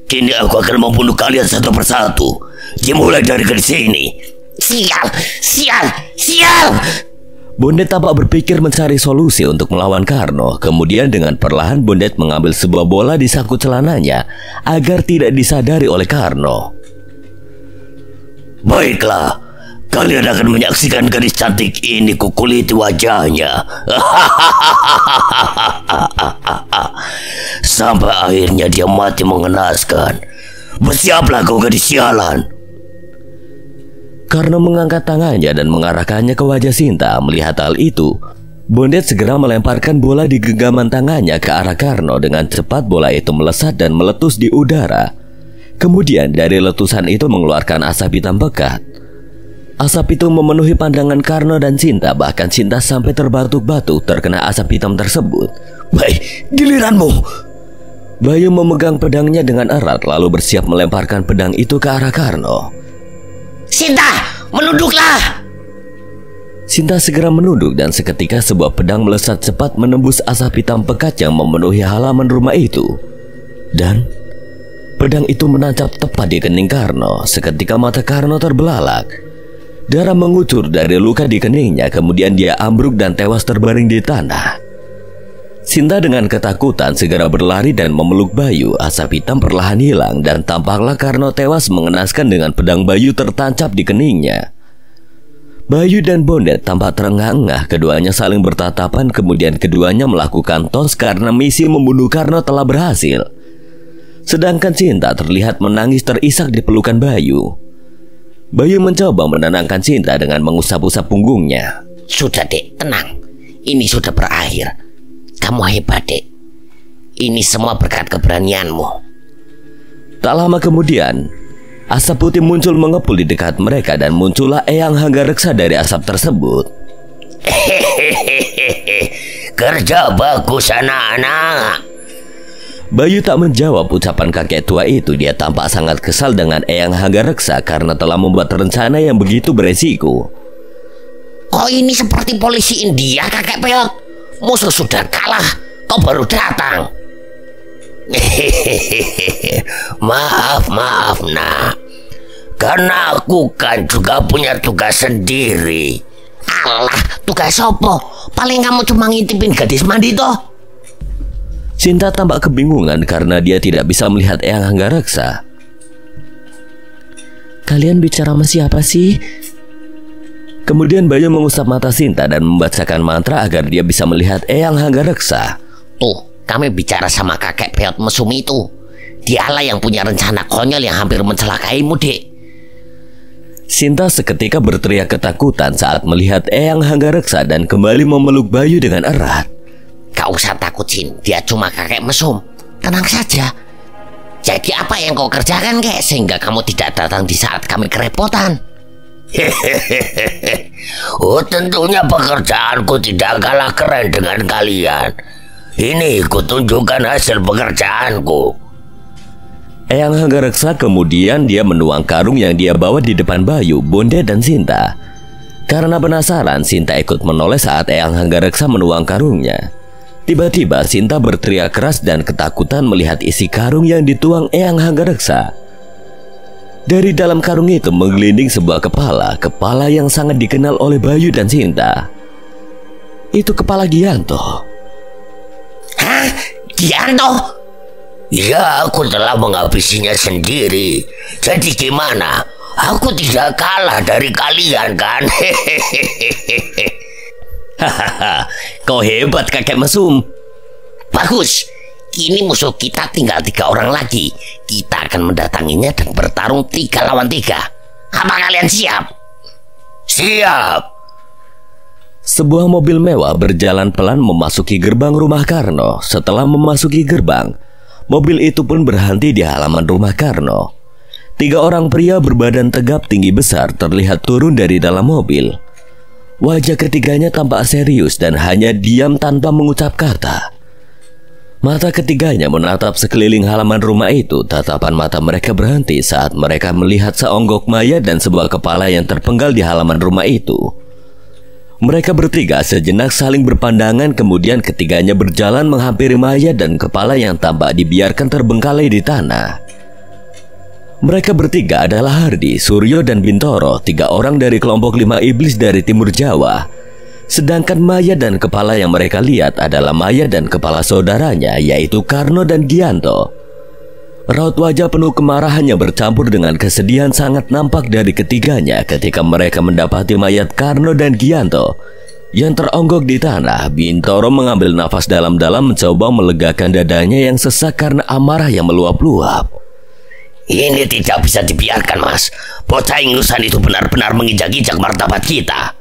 Kini aku akan membunuh kalian satu persatu. Dimulai dari sini. Sial, sial, sial. Bondet tampak berpikir mencari solusi untuk melawan Karno. Kemudian dengan perlahan Bondet mengambil sebuah bola di saku celananya agar tidak disadari oleh Karno. Baiklah, kalian akan menyaksikan gadis cantik ini kukuliti wajahnya. Sampai akhirnya dia mati mengenaskan. Bersiaplah kau gadis sialan. Karno mengangkat tangannya dan mengarahkannya ke wajah Sinta. Melihat hal itu, Bondet segera melemparkan bola di genggaman tangannya ke arah Karno. Dengan cepat bola itu melesat dan meletus di udara. Kemudian dari letusan itu mengeluarkan asap hitam pekat. Asap itu memenuhi pandangan Karno dan Sinta. Bahkan Sinta sampai terbatuk-batuk terkena asap hitam tersebut. Baik, giliranmu. Bayu memegang pedangnya dengan erat lalu bersiap melemparkan pedang itu ke arah Karno. Sinta, menunduklah. Sinta segera menunduk dan seketika sebuah pedang melesat cepat menembus asap hitam pekat yang memenuhi halaman rumah itu. Dan pedang itu menancap tepat di kening Karno. Seketika mata Karno terbelalak. Darah mengucur dari luka di keningnya. Kemudian dia ambruk dan tewas terbaring di tanah. Sinta dengan ketakutan segera berlari dan memeluk Bayu. Asap hitam perlahan hilang dan tampaklah Karno tewas mengenaskan dengan pedang Bayu tertancap di keningnya. Bayu dan Bondet tampak terengah-engah. Keduanya saling bertatapan. Kemudian keduanya melakukan tos karena misi membunuh Karno telah berhasil. Sedangkan Sinta terlihat menangis terisak di pelukan Bayu. Bayu mencoba menenangkan Sinta dengan mengusap-usap punggungnya. Sudah, Dek, tenang. Ini sudah berakhir. Kamu hebat, Dek. Ini semua berkat keberanianmu. Tak lama kemudian, asap putih muncul mengepul di dekat mereka dan muncullah Eyang Hanggareksa dari asap tersebut. Kerja bagus, anak-anak. Bayu tak menjawab ucapan kakek tua itu. Dia tampak sangat kesal dengan Eyang Hanggareksa karena telah membuat rencana yang begitu beresiko. Kok ini seperti polisi India, kakek peot? Musuh sudah kalah, kau baru datang. Maaf nak. Karena aku kan juga punya tugas sendiri. Alah, tugas apa? Paling kamu cuma ngintipin gadis mandi toh. Sinta tampak kebingungan karena dia tidak bisa melihat Eyang Hanggareksa. Kalian bicara sama siapa sih? Kemudian Bayu mengusap mata Sinta dan membacakan mantra agar dia bisa melihat Eyang Hanggareksa. Tuh, kami bicara sama kakek peot mesum itu. Dialah yang punya rencana konyol yang hampir mencelakaimu, Dek. Sinta seketika berteriak ketakutan saat melihat Eyang Hanggareksa dan kembali memeluk Bayu dengan erat. Gak usah takut, Sin. Dia cuma kakek mesum. Tenang saja. Jadi apa yang kau kerjakan, kek, sehingga kamu tidak datang di saat kami kerepotan? Oh, tentunya pekerjaanku tidak kalah keren dengan kalian. Ini kutunjukkan hasil pekerjaanku. Eyang Hanggareksa kemudian dia menuang karung yang dia bawa di depan Bayu, Bondet dan Sinta. Karena penasaran, Sinta ikut menoleh saat Eyang Hanggareksa menuang karungnya. Tiba-tiba Sinta berteriak keras dan ketakutan melihat isi karung yang dituang Eyang Hanggareksa. Dari dalam karung itu menggelinding sebuah kepala yang sangat dikenal oleh Bayu dan Sinta. Itu kepala Gianto. Hah? Gianto? Ya, aku telah menghabisinya sendiri. Jadi gimana? Aku tidak kalah dari kalian kan? Hahaha, kau hebat kakek mesum. Bagus. Kini musuh kita tinggal 3 orang lagi. Kita akan mendatanginya dan bertarung 3 lawan 3. Apa kalian siap? Siap. Sebuah mobil mewah berjalan pelan memasuki gerbang rumah Karno. Setelah memasuki gerbang, mobil itu pun berhenti di halaman rumah Karno. 3 orang pria berbadan tegap tinggi besar terlihat turun dari dalam mobil. Wajah ketiganya tampak serius dan hanya diam tanpa mengucap kata. Mata ketiganya menatap sekeliling halaman rumah itu. Tatapan mata mereka berhenti saat mereka melihat seonggok mayat dan sebuah kepala yang terpenggal di halaman rumah itu. Mereka bertiga sejenak saling berpandangan, kemudian ketiganya berjalan menghampiri mayat dan kepala yang tampak dibiarkan terbengkalai di tanah. Mereka bertiga adalah Hardi, Suryo, dan Bintoro, 3 orang dari kelompok 5 iblis dari timur Jawa. Sedangkan mayat dan kepala yang mereka lihat adalah mayat dan kepala saudaranya, yaitu Karno dan Gianto. Raut wajah penuh kemarahannya bercampur dengan kesedihan sangat nampak dari ketiganya ketika mereka mendapati mayat Karno dan Gianto yang teronggok di tanah. Bintoro mengambil nafas dalam-dalam mencoba melegakan dadanya yang sesak karena amarah yang meluap-luap. Ini tidak bisa dibiarkan, Mas. Bocah ingusan itu benar-benar menginjak-injak martabat kita.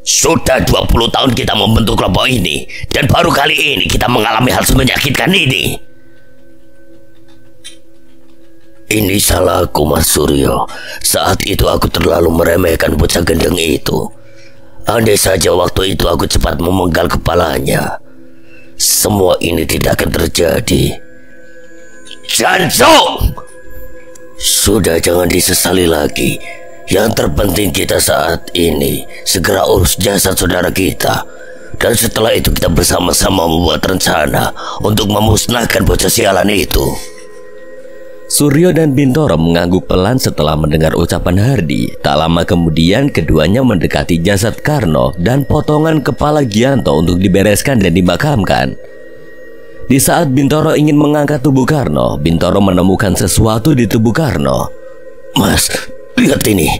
Sudah 20 tahun kita membentuk kelompok ini, dan baru kali ini kita mengalami hal semenyakitkan ini. Ini salahku, Mas Suryo. Saat itu aku terlalu meremehkan bocah gendeng itu. Andai saja waktu itu aku cepat memenggal kepalanya, semua ini tidak akan terjadi. Jancok! Sudah, jangan disesali lagi. Yang terpenting kita saat ini segera urus jasad saudara kita. Dan setelah itu kita bersama-sama membuat rencana untuk memusnahkan bocah sialan itu. Suryo dan Bintoro mengangguk pelan setelah mendengar ucapan Hardi. Tak lama kemudian keduanya mendekati jasad Karno dan potongan kepala Gianto untuk dibereskan dan dimakamkan. Di saat Bintoro ingin mengangkat tubuh Karno, Bintoro menemukan sesuatu di tubuh Karno. Mas, lihat ini.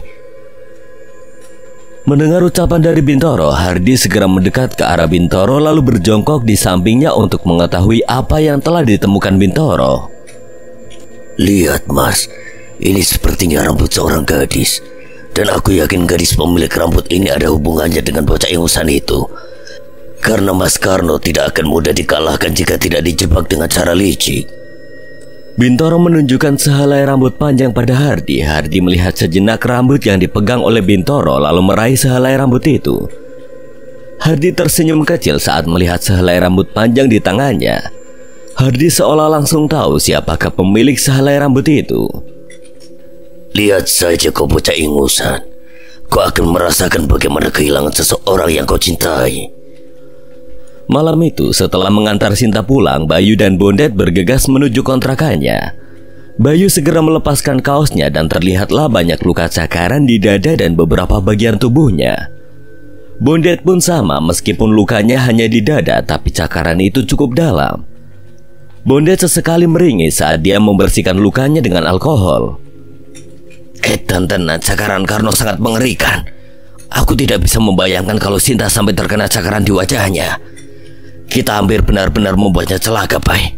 Mendengar ucapan dari Bintoro, Hardi segera mendekat ke arah Bintoro lalu berjongkok di sampingnya untuk mengetahui apa yang telah ditemukan Bintoro. Lihat, Mas, ini sepertinya rambut seorang gadis. Dan aku yakin gadis pemilik rambut ini ada hubungannya dengan bocah ingusan itu. Karena Mas Karno tidak akan mudah dikalahkan jika tidak dijebak dengan cara licik. Bintoro menunjukkan sehelai rambut panjang pada Hardi. Hardi melihat sejenak rambut yang dipegang oleh Bintoro lalu meraih sehelai rambut itu. Hardi tersenyum kecil saat melihat sehelai rambut panjang di tangannya. Hardi seolah langsung tahu siapakah pemilik sehelai rambut itu. Lihat saja kau bocah ingusan. Kau akan merasakan bagaimana kehilangan seseorang yang kau cintai. Malam itu setelah mengantar Sinta pulang, Bayu dan Bondet bergegas menuju kontrakannya. Bayu segera melepaskan kaosnya dan terlihatlah banyak luka cakaran di dada dan beberapa bagian tubuhnya. Bondet pun sama, meskipun lukanya hanya di dada tapi cakaran itu cukup dalam. Bondet sesekali meringis saat dia membersihkan lukanya dengan alkohol. Tenan, cakaran Karno sangat mengerikan. Aku tidak bisa membayangkan kalau Sinta sampai terkena cakaran di wajahnya. Kita hampir benar-benar membuatnya celaka, Pai.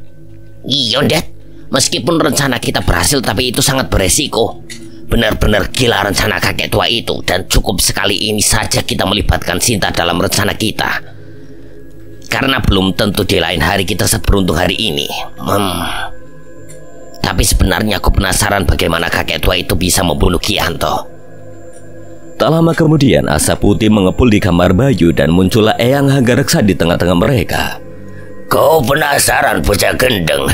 Iya, Dad. Meskipun rencana kita berhasil, tapi itu sangat beresiko. Benar-benar gila rencana kakek tua itu. Dan cukup sekali ini saja kita melibatkan Sinta dalam rencana kita. Karena belum tentu di lain hari kita seberuntung hari ini. Tapi sebenarnya aku penasaran bagaimana kakek tua itu bisa membunuh Gianto. Tak lama kemudian asap putih mengepul di kamar Bayu dan muncullah Eyang Hanggareksa di tengah-tengah mereka. Kau penasaran bocah gendeng?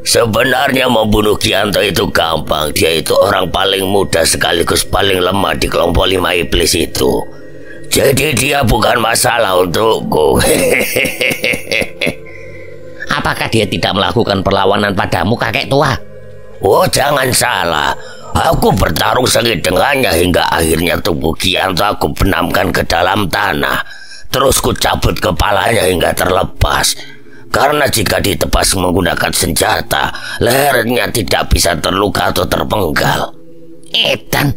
Sebenarnya membunuh Gianto itu gampang. Dia itu orang paling muda sekaligus paling lemah di kelompok 5 iblis itu. Jadi dia bukan masalah untukku. Apakah dia tidak melakukan perlawanan padamu, kakek tua? Oh, jangan salah. Aku bertarung sengit dengannya hingga akhirnya tubuh Gianto aku benamkan ke dalam tanah. Terus ku cabut kepalanya hingga terlepas. Karena jika ditebas menggunakan senjata, lehernya tidak bisa terluka atau terpenggal. Edan,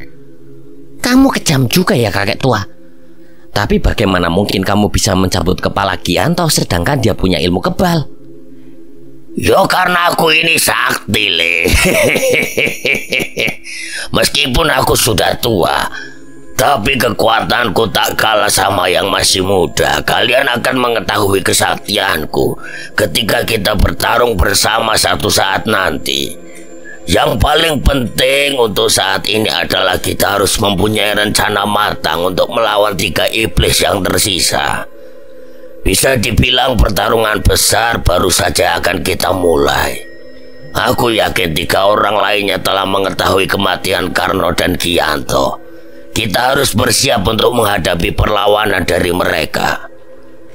kamu kejam juga ya, kakek tua. Tapi bagaimana mungkin kamu bisa mencabut kepala Gianto sedangkan dia punya ilmu kebal? Yo, karena aku ini sakti, Le. Meskipun aku sudah tua, tapi kekuatanku tak kalah sama yang masih muda. Kalian akan mengetahui kesaktianku ketika kita bertarung bersama satu saat nanti. Yang paling penting untuk saat ini adalah kita harus mempunyai rencana matang untuk melawan 3 iblis yang tersisa. Bisa dibilang pertarungan besar baru saja akan kita mulai. Aku yakin 3 orang lainnya telah mengetahui kematian Karno dan Gianto. Kita harus bersiap untuk menghadapi perlawanan dari mereka.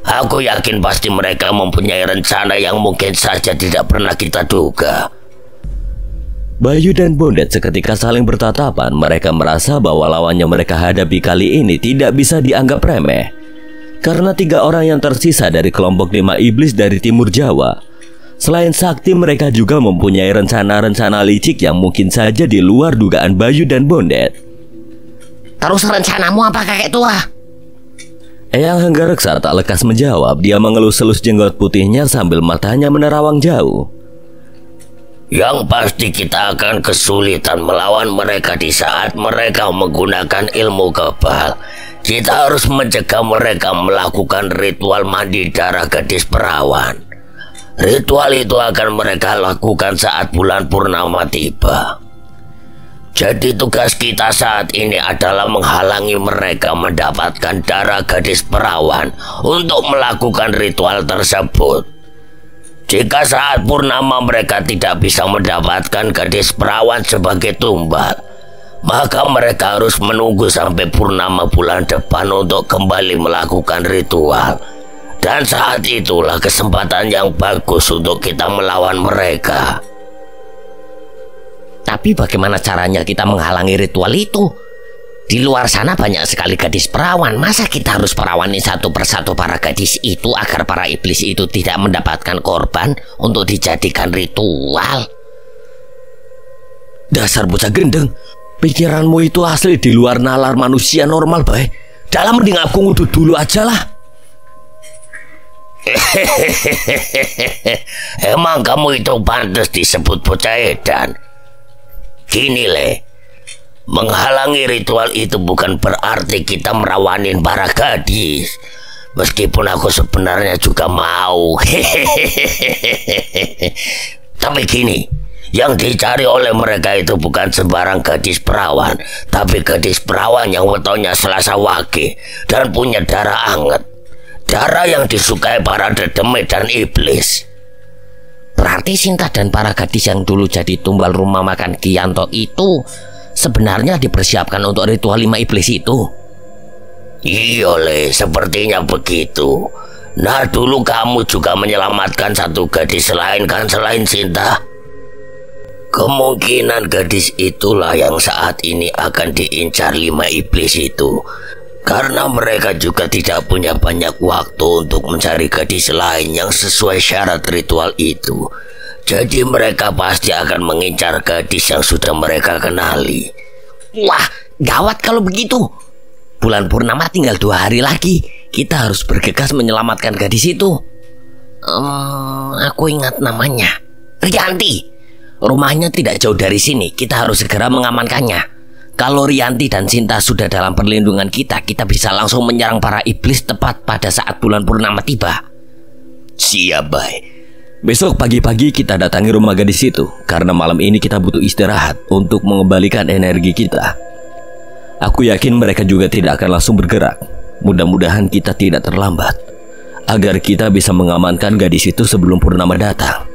Aku yakin pasti mereka mempunyai rencana yang mungkin saja tidak pernah kita duga. Bayu dan Bondet seketika saling bertatapan. Mereka merasa bahwa lawan yang mereka hadapi kali ini tidak bisa dianggap remeh. Karena 3 orang yang tersisa dari kelompok 5 iblis dari timur Jawa, selain sakti, mereka juga mempunyai rencana-rencana licik yang mungkin saja di luar dugaan Bayu dan Bondet. Terus rencanamu apa, kakek tua? Eyang Hanggareksa tak lekas menjawab. Dia mengelus-elus jenggot putihnya sambil matanya menerawang jauh. Yang pasti kita akan kesulitan melawan mereka di saat mereka menggunakan ilmu kebal. Kita harus mencegah mereka melakukan ritual mandi darah gadis perawan. Ritual itu akan mereka lakukan saat bulan purnama tiba. Jadi tugas kita saat ini adalah menghalangi mereka mendapatkan darah gadis perawan untuk melakukan ritual tersebut. Jika saat purnama mereka tidak bisa mendapatkan gadis perawan sebagai tumbal, maka mereka harus menunggu sampai purnama bulan depan untuk kembali melakukan ritual. Dan saat itulah kesempatan yang bagus untuk kita melawan mereka. Tapi bagaimana caranya kita menghalangi ritual itu? Di luar sana banyak sekali gadis perawan. Masa kita harus perawani satu persatu para gadis itu agar para iblis itu tidak mendapatkan korban untuk dijadikan ritual? Dasar bocah gendeng, pikiranmu itu asli di luar nalar manusia normal, Bay. Dalam mending aku ngudut dulu aja lah. Emang kamu itu pantas disebut bocah edan? Gini, Le, menghalangi ritual itu bukan berarti kita merawanin para gadis. Meskipun aku sebenarnya juga mau. Tapi gini, yang dicari oleh mereka itu bukan sembarang gadis perawan, tapi gadis perawan yang wetonya Selasa Wage dan punya darah anget. Darah yang disukai para dedemit dan iblis. Berarti Sinta dan para gadis yang dulu jadi tumbal rumah makan Gianto itu sebenarnya dipersiapkan untuk ritual 5 iblis itu. Iya, Le, sepertinya begitu. Nah, dulu kamu juga menyelamatkan satu gadis lain kan selain Sinta? Kemungkinan gadis itulah yang saat ini akan diincar 5 iblis itu. Karena mereka juga tidak punya banyak waktu untuk mencari gadis lain yang sesuai syarat ritual itu. Jadi mereka pasti akan mengincar gadis yang sudah mereka kenali. Wah, gawat kalau begitu. Bulan purnama tinggal 2 hari lagi. Kita harus bergegas menyelamatkan gadis itu. Aku ingat namanya, Rianti. Rumahnya tidak jauh dari sini. Kita harus segera mengamankannya. Kalau Rianti dan Sinta sudah dalam perlindungan kita, kita bisa langsung menyerang para iblis tepat pada saat bulan purnama tiba. Siap, Bay. Besok pagi-pagi kita datangi rumah gadis itu, karena malam ini kita butuh istirahat untuk mengembalikan energi kita. Aku yakin mereka juga tidak akan langsung bergerak. Mudah-mudahan kita tidak terlambat, agar kita bisa mengamankan gadis itu sebelum purnama datang.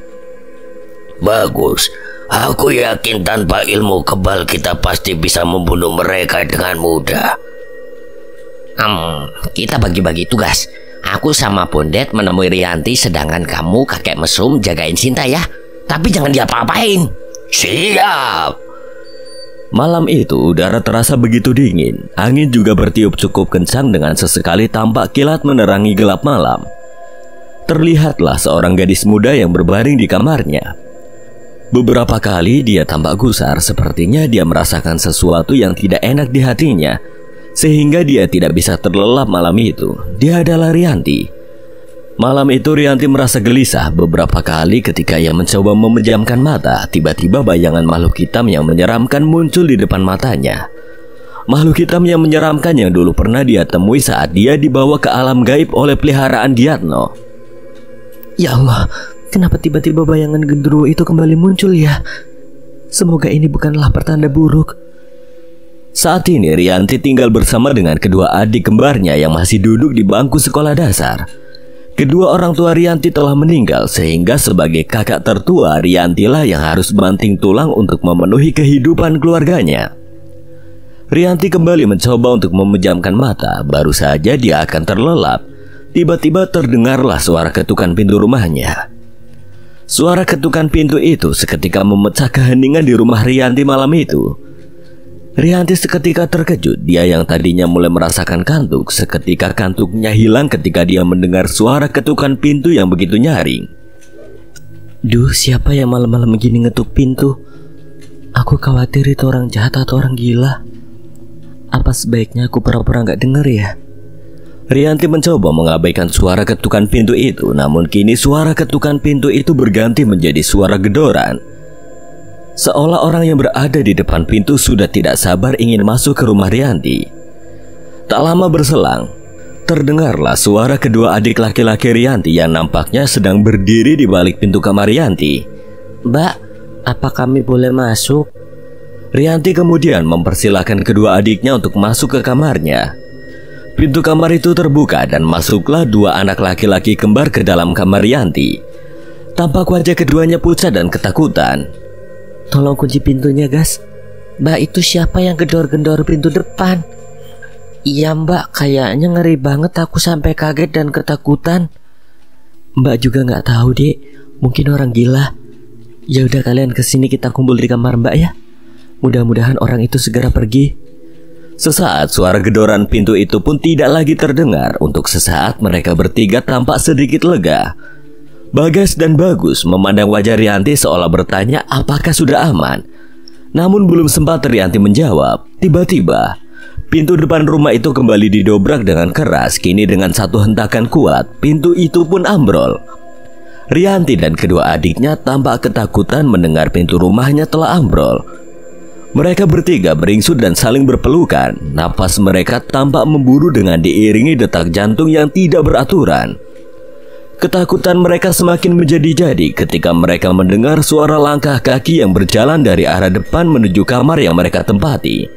Bagus. Aku yakin tanpa ilmu kebal kita pasti bisa membunuh mereka dengan mudah. Kita bagi-bagi tugas. Aku sama Bondet menemui Rianti, sedangkan kamu kakek mesum jagain Sinta ya. Tapi jangan diapa-apain. Siap. Malam itu udara terasa begitu dingin. Angin juga bertiup cukup kencang dengan sesekali tampak kilat menerangi gelap malam. Terlihatlah seorang gadis muda yang berbaring di kamarnya. Beberapa kali dia tampak gusar, sepertinya dia merasakan sesuatu yang tidak enak di hatinya, sehingga dia tidak bisa terlelap malam itu. Dia adalah Rianti. Malam itu Rianti merasa gelisah beberapa kali ketika ia mencoba memejamkan mata. Tiba-tiba bayangan makhluk hitam yang menyeramkan muncul di depan matanya. Makhluk hitam yang menyeramkan yang dulu pernah dia temui saat dia dibawa ke alam gaib oleh peliharaan Diatno. Ya Allah, kenapa tiba-tiba bayangan genderuwo itu kembali muncul ya? Semoga ini bukanlah pertanda buruk. Saat ini Rianti tinggal bersama dengan kedua adik kembarnya yang masih duduk di bangku sekolah dasar. Kedua orang tua Rianti telah meninggal, sehingga sebagai kakak tertua Riantilah yang harus banting tulang untuk memenuhi kehidupan keluarganya. Rianti kembali mencoba untuk memejamkan mata. Baru saja dia akan terlelap, tiba-tiba terdengarlah suara ketukan pintu rumahnya. Suara ketukan pintu itu seketika memecah keheningan di rumah Rianti malam itu. Rianti seketika terkejut. Dia yang tadinya mulai merasakan kantuk, seketika kantuknya hilang ketika dia mendengar suara ketukan pintu yang begitu nyaring. Duh, siapa yang malam-malam begini ngetuk pintu? Aku khawatir itu orang jahat atau orang gila. Apa sebaiknya aku pura-pura gak denger ya? Rianti mencoba mengabaikan suara ketukan pintu itu, namun kini suara ketukan pintu itu berganti menjadi suara gedoran. Seolah orang yang berada di depan pintu sudah tidak sabar ingin masuk ke rumah Rianti. Tak lama berselang, terdengarlah suara kedua adik laki-laki Rianti yang nampaknya sedang berdiri di balik pintu kamar Rianti. Mbak, apa kami boleh masuk? Rianti kemudian mempersilahkan kedua adiknya untuk masuk ke kamarnya. Pintu kamar itu terbuka dan masuklah dua anak laki-laki kembar ke dalam kamar Rianti. Tampak wajah keduanya pucat dan ketakutan. Tolong kunci pintunya, Gas. Mbak, itu siapa yang gedor-gedor pintu depan? Iya Mbak, kayaknya ngeri banget, aku sampai kaget dan ketakutan. Mbak juga gak tahu dek, mungkin orang gila. Ya udah, kalian kesini, kita kumpul di kamar Mbak ya. Mudah-mudahan orang itu segera pergi. Sesaat suara gedoran pintu itu pun tidak lagi terdengar. Untuk sesaat mereka bertiga tampak sedikit lega. Bagas dan Bagus memandang wajah Rianti seolah bertanya apakah sudah aman. Namun belum sempat Rianti menjawab, tiba-tiba pintu depan rumah itu kembali didobrak dengan keras. Kini dengan satu hentakan kuat, pintu itu pun ambrol. Rianti dan kedua adiknya tampak ketakutan mendengar pintu rumahnya telah ambrol. Mereka bertiga beringsut dan saling berpelukan. Napas mereka tampak memburu dengan diiringi detak jantung yang tidak beraturan. Ketakutan mereka semakin menjadi-jadi ketika mereka mendengar suara langkah kaki yang berjalan dari arah depan menuju kamar yang mereka tempati.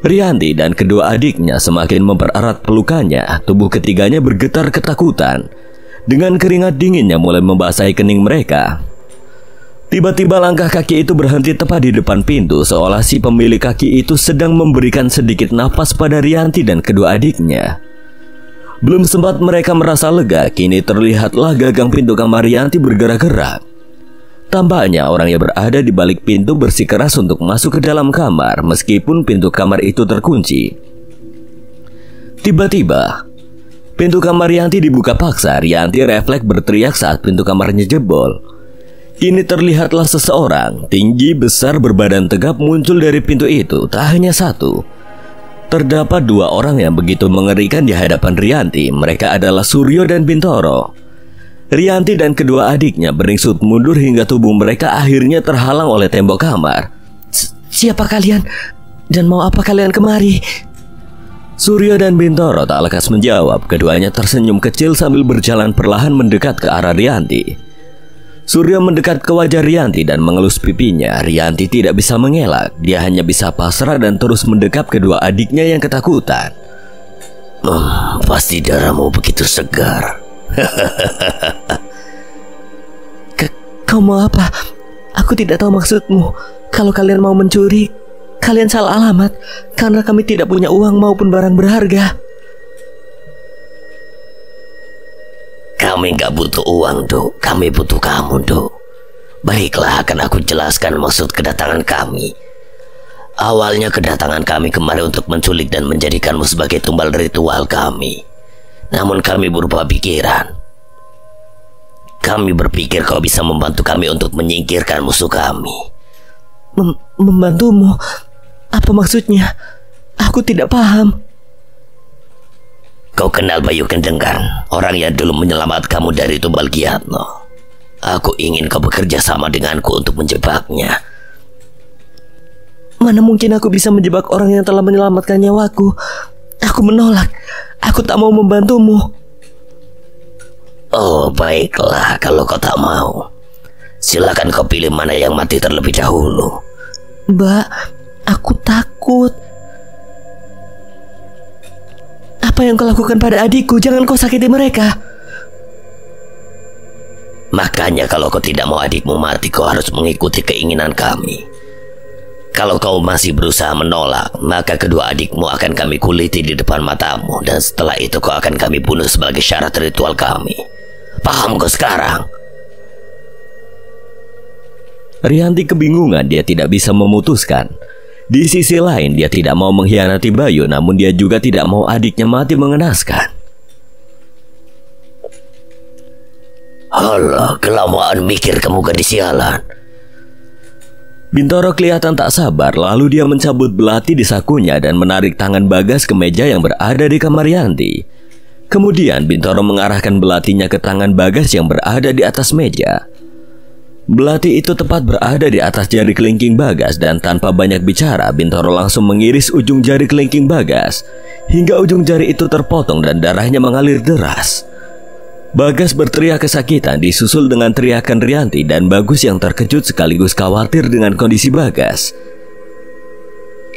Rianti dan kedua adiknya semakin mempererat pelukannya. Tubuh ketiganya bergetar ketakutan. Dengan keringat dinginnya mulai membasahi kening mereka. Tiba-tiba langkah kaki itu berhenti tepat di depan pintu, seolah si pemilik kaki itu sedang memberikan sedikit napas pada Rianti dan kedua adiknya. Belum sempat mereka merasa lega, kini terlihatlah gagang pintu kamar Rianti bergerak-gerak. Tampaknya orang yang berada di balik pintu bersikeras untuk masuk ke dalam kamar, meskipun pintu kamar itu terkunci. Tiba-tiba, pintu kamar Rianti dibuka paksa. Rianti refleks berteriak saat pintu kamarnya jebol. Kini terlihatlah seseorang, tinggi, besar, berbadan tegap muncul dari pintu itu. Tak hanya satu, terdapat dua orang yang begitu mengerikan di hadapan Rianti. Mereka adalah Suryo dan Bintoro. Rianti dan kedua adiknya beringsut mundur hingga tubuh mereka akhirnya terhalang oleh tembok kamar. Siapa kalian? Dan mau apa kalian kemari? Suryo dan Bintoro tak lekas menjawab. Keduanya tersenyum kecil sambil berjalan perlahan mendekat ke arah Rianti. Suryo mendekat ke wajah Rianti dan mengelus pipinya. Rianti tidak bisa mengelak. Dia hanya bisa pasrah dan terus mendekap kedua adiknya yang ketakutan. Pasti darahmu begitu segar. Kau mau apa? Aku tidak tahu maksudmu. Kalau kalian mau mencuri, kalian salah alamat, karena kami tidak punya uang maupun barang berharga. Kami nggak butuh uang, Duk. Kami butuh kamu, Duk. Baiklah, akan aku jelaskan maksud kedatangan kami. Awalnya kedatangan kami kemari untuk menculik dan menjadikanmu sebagai tumbal ritual kami. Namun kami berubah pikiran. Kami berpikir kau bisa membantu kami untuk menyingkirkan musuh kami. Membantumu? Apa maksudnya? Aku tidak paham. Kau kenal Bayu Kendengkan, orang yang dulu menyelamatkan kamu dari tumbal Giatno. Aku ingin kau bekerja sama denganku untuk menjebaknya. Mana mungkin aku bisa menjebak orang yang telah menyelamatkan nyawaku. Aku menolak. Aku tak mau membantumu. Oh, baiklah, kalau kau tak mau, silakan kau pilih mana yang mati terlebih dahulu. Mbak, aku takut. Apa yang kau lakukan pada adikku? Jangan kau sakiti mereka. Makanya kalau kau tidak mau adikmu mati, kau harus mengikuti keinginan kami. Kalau kau masih berusaha menolak, maka kedua adikmu akan kami kuliti di depan matamu, dan setelah itu kau akan kami bunuh sebagai syarat ritual kami. Paham kau sekarang? Rianti kebingungan, dia tidak bisa memutuskan. Di sisi lain, dia tidak mau mengkhianati Bayu, namun dia juga tidak mau adiknya mati mengenaskan. Alah, kelamaan mikir kamu gadis sialan. Bintoro kelihatan tak sabar, lalu dia mencabut belati di sakunya dan menarik tangan Bagas ke meja yang berada di kamar Rianti. Kemudian Bintoro mengarahkan belatinya ke tangan Bagas yang berada di atas meja. Belati itu tepat berada di atas jari kelingking Bagas, dan tanpa banyak bicara, Bintoro langsung mengiris ujung jari kelingking Bagas hingga ujung jari itu terpotong dan darahnya mengalir deras. Bagas berteriak kesakitan disusul dengan teriakan Rianti, dan Bagus yang terkejut sekaligus khawatir dengan kondisi Bagas.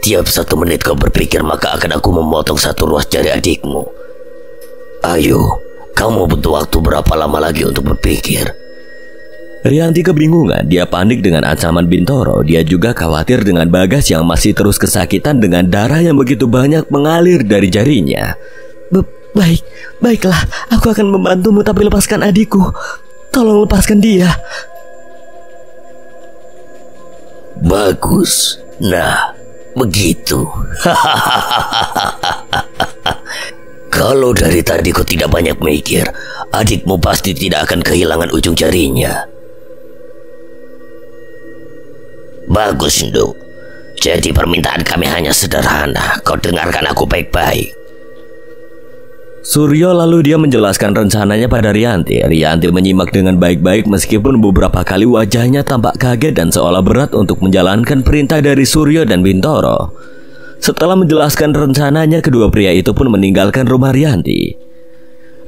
Tiap 1 menit kau berpikir, maka akan aku memotong 1 ruas jari adikmu. Ayo, kamu butuh waktu berapa lama lagi untuk berpikir? Rianti kebingungan, dia panik dengan ancaman Bintoro. Dia juga khawatir dengan Bagas yang masih terus kesakitan dengan darah yang begitu banyak mengalir dari jarinya. Baiklah, aku akan membantumu, tapi lepaskan adikku. Tolong lepaskan dia. Bagus. Nah, begitu. Kalau dari tadi kau tidak banyak mikir, adikmu pasti tidak akan kehilangan ujung jarinya. Bagus, Nduk. Jadi permintaan kami hanya sederhana. Kau dengarkan aku baik-baik. Suryo lalu dia menjelaskan rencananya pada Rianti. Rianti menyimak dengan baik-baik meskipun beberapa kali wajahnya tampak kaget dan seolah berat untuk menjalankan perintah dari Suryo dan Bintoro. Setelah menjelaskan rencananya, kedua pria itu pun meninggalkan rumah Rianti.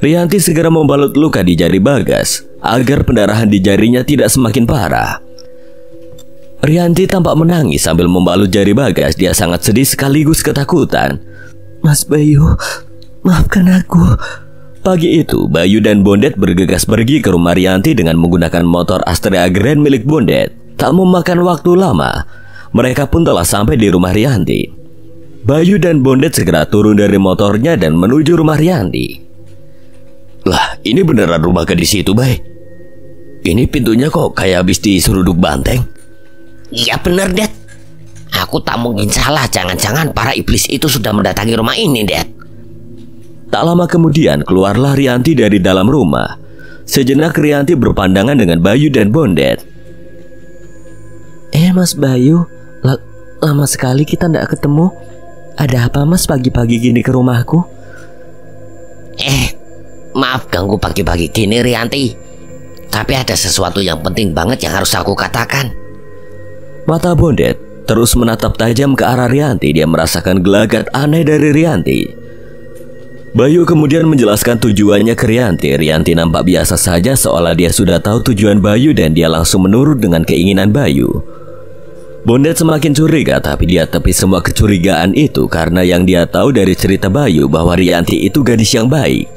Rianti segera membalut luka di jari Bagas agar pendarahan di jarinya tidak semakin parah. Rianti tampak menangis sambil membalut jari Bagas. Dia sangat sedih sekaligus ketakutan. Mas Bayu, maafkan aku. Pagi itu, Bayu dan Bondet bergegas pergi ke rumah Rianti dengan menggunakan motor Astrea Grand milik Bondet. Tak memakan waktu lama, mereka pun telah sampai di rumah Rianti. Bayu dan Bondet segera turun dari motornya dan menuju rumah Rianti. Lah, ini beneran rumah gadis itu, Bay? Ini pintunya kok kayak habis diseruduk banteng. Iya bener, Det. Aku tak mungkin salah. Jangan-jangan para iblis itu sudah mendatangi rumah ini, Det. Tak lama kemudian keluarlah Rianti dari dalam rumah. Sejenak Rianti berpandangan dengan Bayu dan Bondet. Mas Bayu, lama sekali kita tidak ketemu. Ada apa mas pagi-pagi gini ke rumahku? Maaf ganggu pagi-pagi gini Rianti, tapi ada sesuatu yang penting banget yang harus aku katakan. Mata Bondet terus menatap tajam ke arah Rianti. Dia merasakan gelagat aneh dari Rianti. Bayu kemudian menjelaskan tujuannya ke Rianti. Rianti nampak biasa saja, seolah dia sudah tahu tujuan Bayu dan dia langsung menurut dengan keinginan Bayu. Bondet semakin curiga, tapi dia tepis semua kecurigaan itu karena yang dia tahu dari cerita Bayu bahwa Rianti itu gadis yang baik.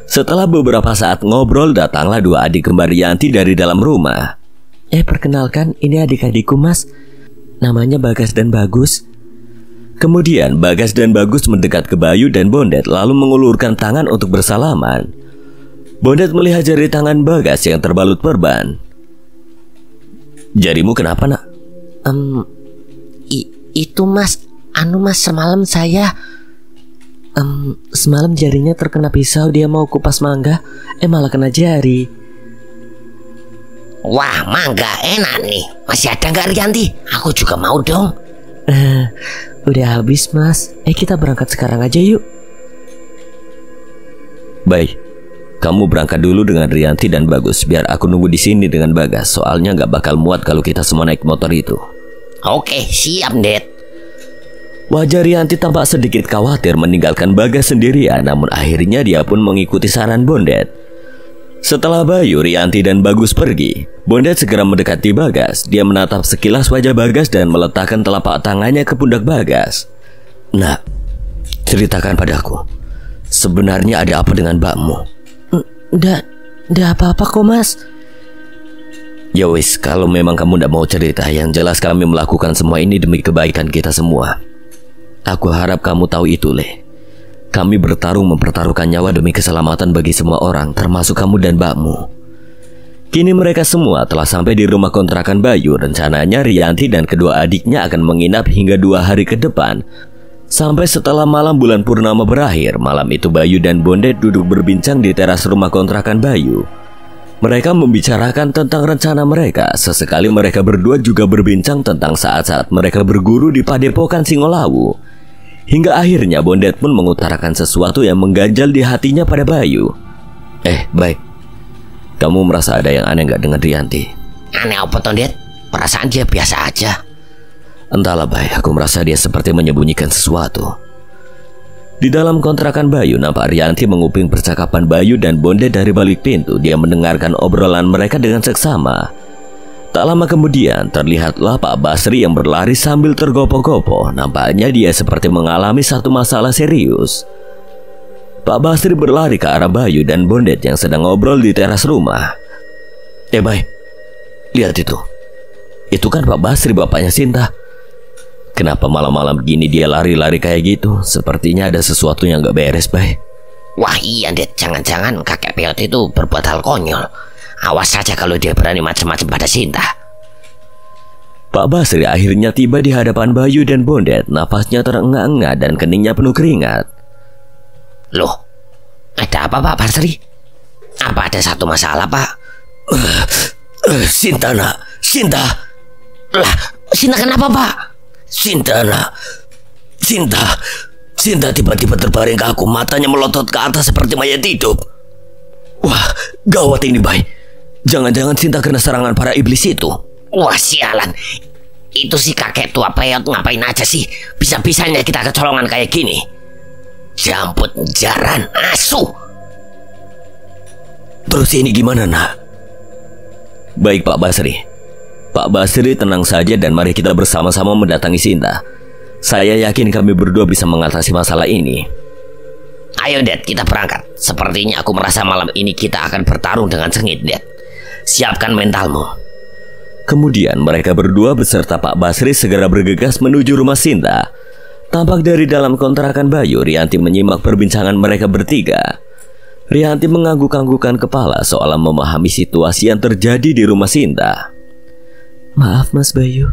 Setelah beberapa saat ngobrol, datanglah dua adik kembar Rianti dari dalam rumah. Perkenalkan, ini adik-adikku mas. Namanya Bagas dan Bagus. Kemudian Bagas dan Bagus mendekat ke Bayu dan Bondet lalu mengulurkan tangan untuk bersalaman. Bondet melihat jari tangan Bagas yang terbalut perban. Jarimu kenapa nak? Itu mas, mas semalam saya semalam jarinya terkena pisau. Dia mau kupas mangga, malah kena jari. Wah, mangga enak nih. Masih ada nggak Rianti? Aku juga mau dong. Udah habis mas. Kita berangkat sekarang aja yuk. Baik, kamu berangkat dulu dengan Rianti dan Bagus. Biar aku nunggu di sini dengan Bagas. Soalnya nggak bakal muat kalau kita semua naik motor itu. Oke, siap Det. Wajah Rianti tampak sedikit khawatir meninggalkan Bagas sendirian. Namun akhirnya dia pun mengikuti saran Bondet. Setelah Bayu, Rianti dan Bagus pergi, Bondet segera mendekati Bagas. Dia menatap sekilas wajah Bagas dan meletakkan telapak tangannya ke pundak Bagas. Nak, ceritakan padaku, sebenarnya ada apa dengan mbakmu? Nggak apa-apa kok mas. Ya wis, kalau memang kamu tidak mau cerita, yang jelas kami melakukan semua ini demi kebaikan kita semua. Aku harap kamu tahu itu, Le. Kami bertarung mempertaruhkan nyawa demi keselamatan bagi semua orang, termasuk kamu dan mbakmu. Kini mereka semua telah sampai di rumah kontrakan Bayu. Rencananya Rianti dan kedua adiknya akan menginap hingga 2 hari ke depan. Sampai setelah malam bulan purnama berakhir. Malam itu Bayu dan Bondet duduk berbincang di teras rumah kontrakan Bayu. Mereka membicarakan tentang rencana mereka. Sesekali mereka berdua juga berbincang tentang saat-saat mereka berguru di Padepokan Singolawu. Hingga akhirnya Bondet pun mengutarakan sesuatu yang mengganjal di hatinya pada Bayu. Baik, kamu merasa ada yang aneh nggak dengan Rianti? Aneh apa toh Det? Perasaan dia biasa aja. Entahlah Bay, aku merasa dia seperti menyembunyikan sesuatu. Di dalam kontrakan Bayu, nampak Rianti menguping percakapan Bayu dan Bondet dari balik pintu. Dia mendengarkan obrolan mereka dengan seksama. Tak lama kemudian, terlihatlah Pak Basri yang berlari sambil tergopoh-gopoh. Nampaknya dia seperti mengalami satu masalah serius. Pak Basri berlari ke arah Bayu dan Bondet yang sedang ngobrol di teras rumah. Bay, lihat itu. Itu kan Pak Basri, bapaknya Sinta. Kenapa malam-malam begini dia lari-lari kayak gitu? Sepertinya ada sesuatu yang gak beres, Bay. Wah iya Det, jangan-jangan kakek Piot itu berbuat hal konyol. Awas saja kalau dia berani macam-macam pada Sinta. Pak Basri akhirnya tiba di hadapan Bayu dan Bondet. Napasnya terengah-engah dan keningnya penuh keringat. Loh, ada apa Pak Basri? Apa ada satu masalah Pak? Sinta nak, Sinta. Lah, Sinta kenapa Pak? Sinta nak, Sinta tiba-tiba terbaring kaku. Matanya melotot ke atas seperti mayat hidup. Wah, gawat ini Bay. Jangan-jangan Sinta kena serangan para iblis itu. Wah sialan. Itu si kakek tua Peot ngapain aja sih? Bisa-bisanya kita kecolongan kayak gini. Jambut jaran asu. Terus ini gimana nak? Baik Pak Basri. Pak Basri tenang saja dan mari kita bersama-sama mendatangi Sinta. Saya yakin kami berdua bisa mengatasi masalah ini. Ayo Det, kita berangkat. Sepertinya aku merasa malam ini kita akan bertarung dengan sengit Det. Siapkan mentalmu. Kemudian mereka berdua beserta Pak Basri segera bergegas menuju rumah Sinta. Tampak dari dalam kontrakan Bayu, Rianti menyimak perbincangan mereka bertiga. Rianti mengangguk-anggukan kepala seolah memahami situasi yang terjadi di rumah Sinta. Maaf Mas Bayu,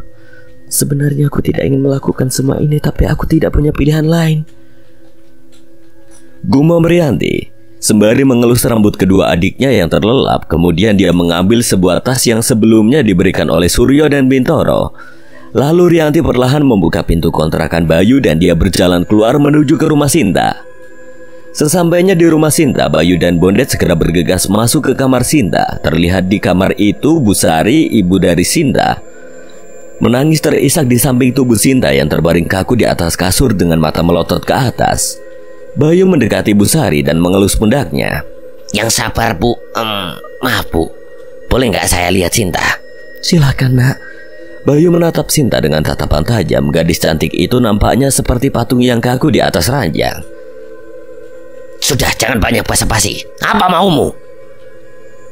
sebenarnya aku tidak ingin melakukan semua ini, tapi aku tidak punya pilihan lain. Gumam Rianti sembari mengelus rambut kedua adiknya yang terlelap. Kemudian dia mengambil sebuah tas yang sebelumnya diberikan oleh Suryo dan Bintoro. Lalu Rianti perlahan membuka pintu kontrakan Bayu dan dia berjalan keluar menuju ke rumah Sinta. Sesampainya di rumah Sinta, Bayu dan Bondet segera bergegas masuk ke kamar Sinta. Terlihat di kamar itu Busari, ibu dari Sinta, menangis terisak di samping tubuh Sinta yang terbaring kaku di atas kasur dengan mata melotot ke atas. Bayu mendekati Busari dan mengelus pundaknya. Yang sabar Bu, maaf Bu, boleh nggak saya lihat Sinta? Silakan nak. Bayu menatap Sinta dengan tatapan tajam. Gadis cantik itu nampaknya seperti patung yang kaku di atas ranjang. Sudah, jangan banyak basa-basi. Apa maumu?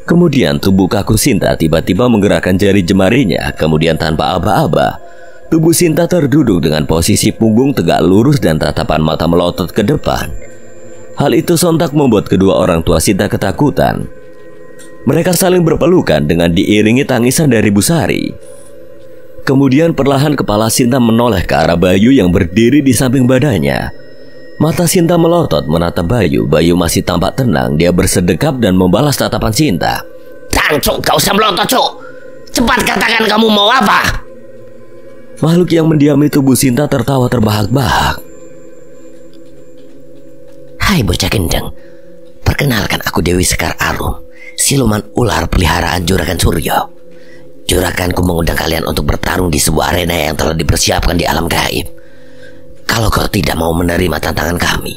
Kemudian tubuh kaku Sinta tiba-tiba menggerakkan jari jemarinya. Kemudian tanpa aba-aba, tubuh Sinta terduduk dengan posisi punggung tegak lurus dan tatapan mata melotot ke depan. Hal itu sontak membuat kedua orang tua Sinta ketakutan. Mereka saling berpelukan dengan diiringi tangisan dari Bu Sari. Kemudian perlahan kepala Sinta menoleh ke arah Bayu yang berdiri di samping badannya. Mata Sinta melotot menatap Bayu. Bayu masih tampak tenang. Dia bersedekap dan membalas tatapan Sinta. "Dan Cuk, gak usah melotot Cuk. Cepat katakan kamu mau apa?" Makhluk yang mendiami tubuh Sinta tertawa terbahak-bahak. "Hai bocah gendeng, perkenalkan aku Dewi Sekar Arum, siluman ular peliharaan Juragan Suryo. Juraganku mengundang kalian untuk bertarung di sebuah arena yang telah dipersiapkan di alam gaib. Kalau kau tidak mau menerima tantangan kami,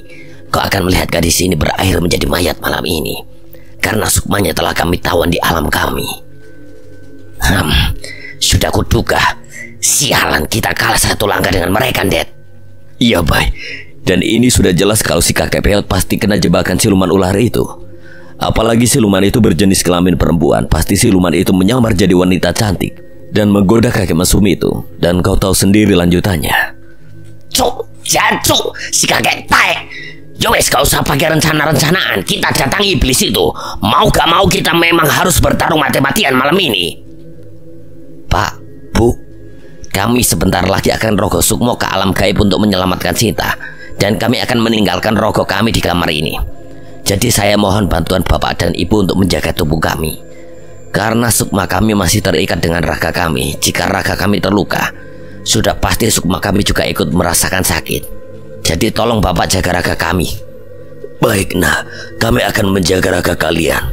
kau akan melihat gadis ini berakhir menjadi mayat malam ini, karena sukmanya telah kami tawan di alam kami." Sudah kuduga. Sialan, kita kalah satu langkah dengan mereka, Dad. Iya, Bay. Dan ini sudah jelas kalau si kakek peot pasti kena jebakan siluman ular itu. Apalagi siluman itu berjenis kelamin perempuan. Pasti siluman itu menyamar jadi wanita cantik dan menggoda kakek mesum itu. Dan kau tahu sendiri lanjutannya. Cuk, jancuk, si kakek taek. Yowes, gak usah pakai rencana-rencanaan. Kita datangi iblis itu. Mau gak mau kita memang harus bertarung mati-matian malam ini. Pak, Bu, kami sebentar lagi akan rogoh sukmo ke alam gaib untuk menyelamatkan Sinta. Dan kami akan meninggalkan rogoh kami di kamar ini. Jadi saya mohon bantuan Bapak dan Ibu untuk menjaga tubuh kami. Karena sukma kami masih terikat dengan raga kami. Jika raga kami terluka, sudah pasti sukma kami juga ikut merasakan sakit. Jadi tolong Bapak jaga raga kami. Baik, nah, kami akan menjaga raga kalian.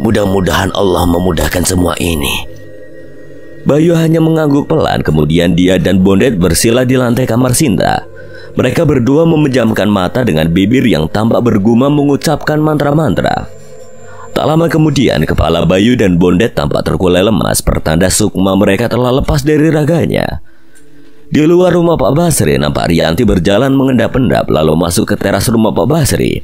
Mudah-mudahan Allah memudahkan semua ini. Bayu hanya mengangguk pelan. Kemudian dia dan Bondet bersila di lantai kamar Sinta. Mereka berdua memejamkan mata dengan bibir yang tampak bergumam mengucapkan mantra-mantra. Tak lama kemudian kepala Bayu dan Bondet tampak terkulai lemas, pertanda sukma mereka telah lepas dari raganya. Di luar rumah Pak Basri nampak Rianti berjalan mengendap-endap lalu masuk ke teras rumah Pak Basri.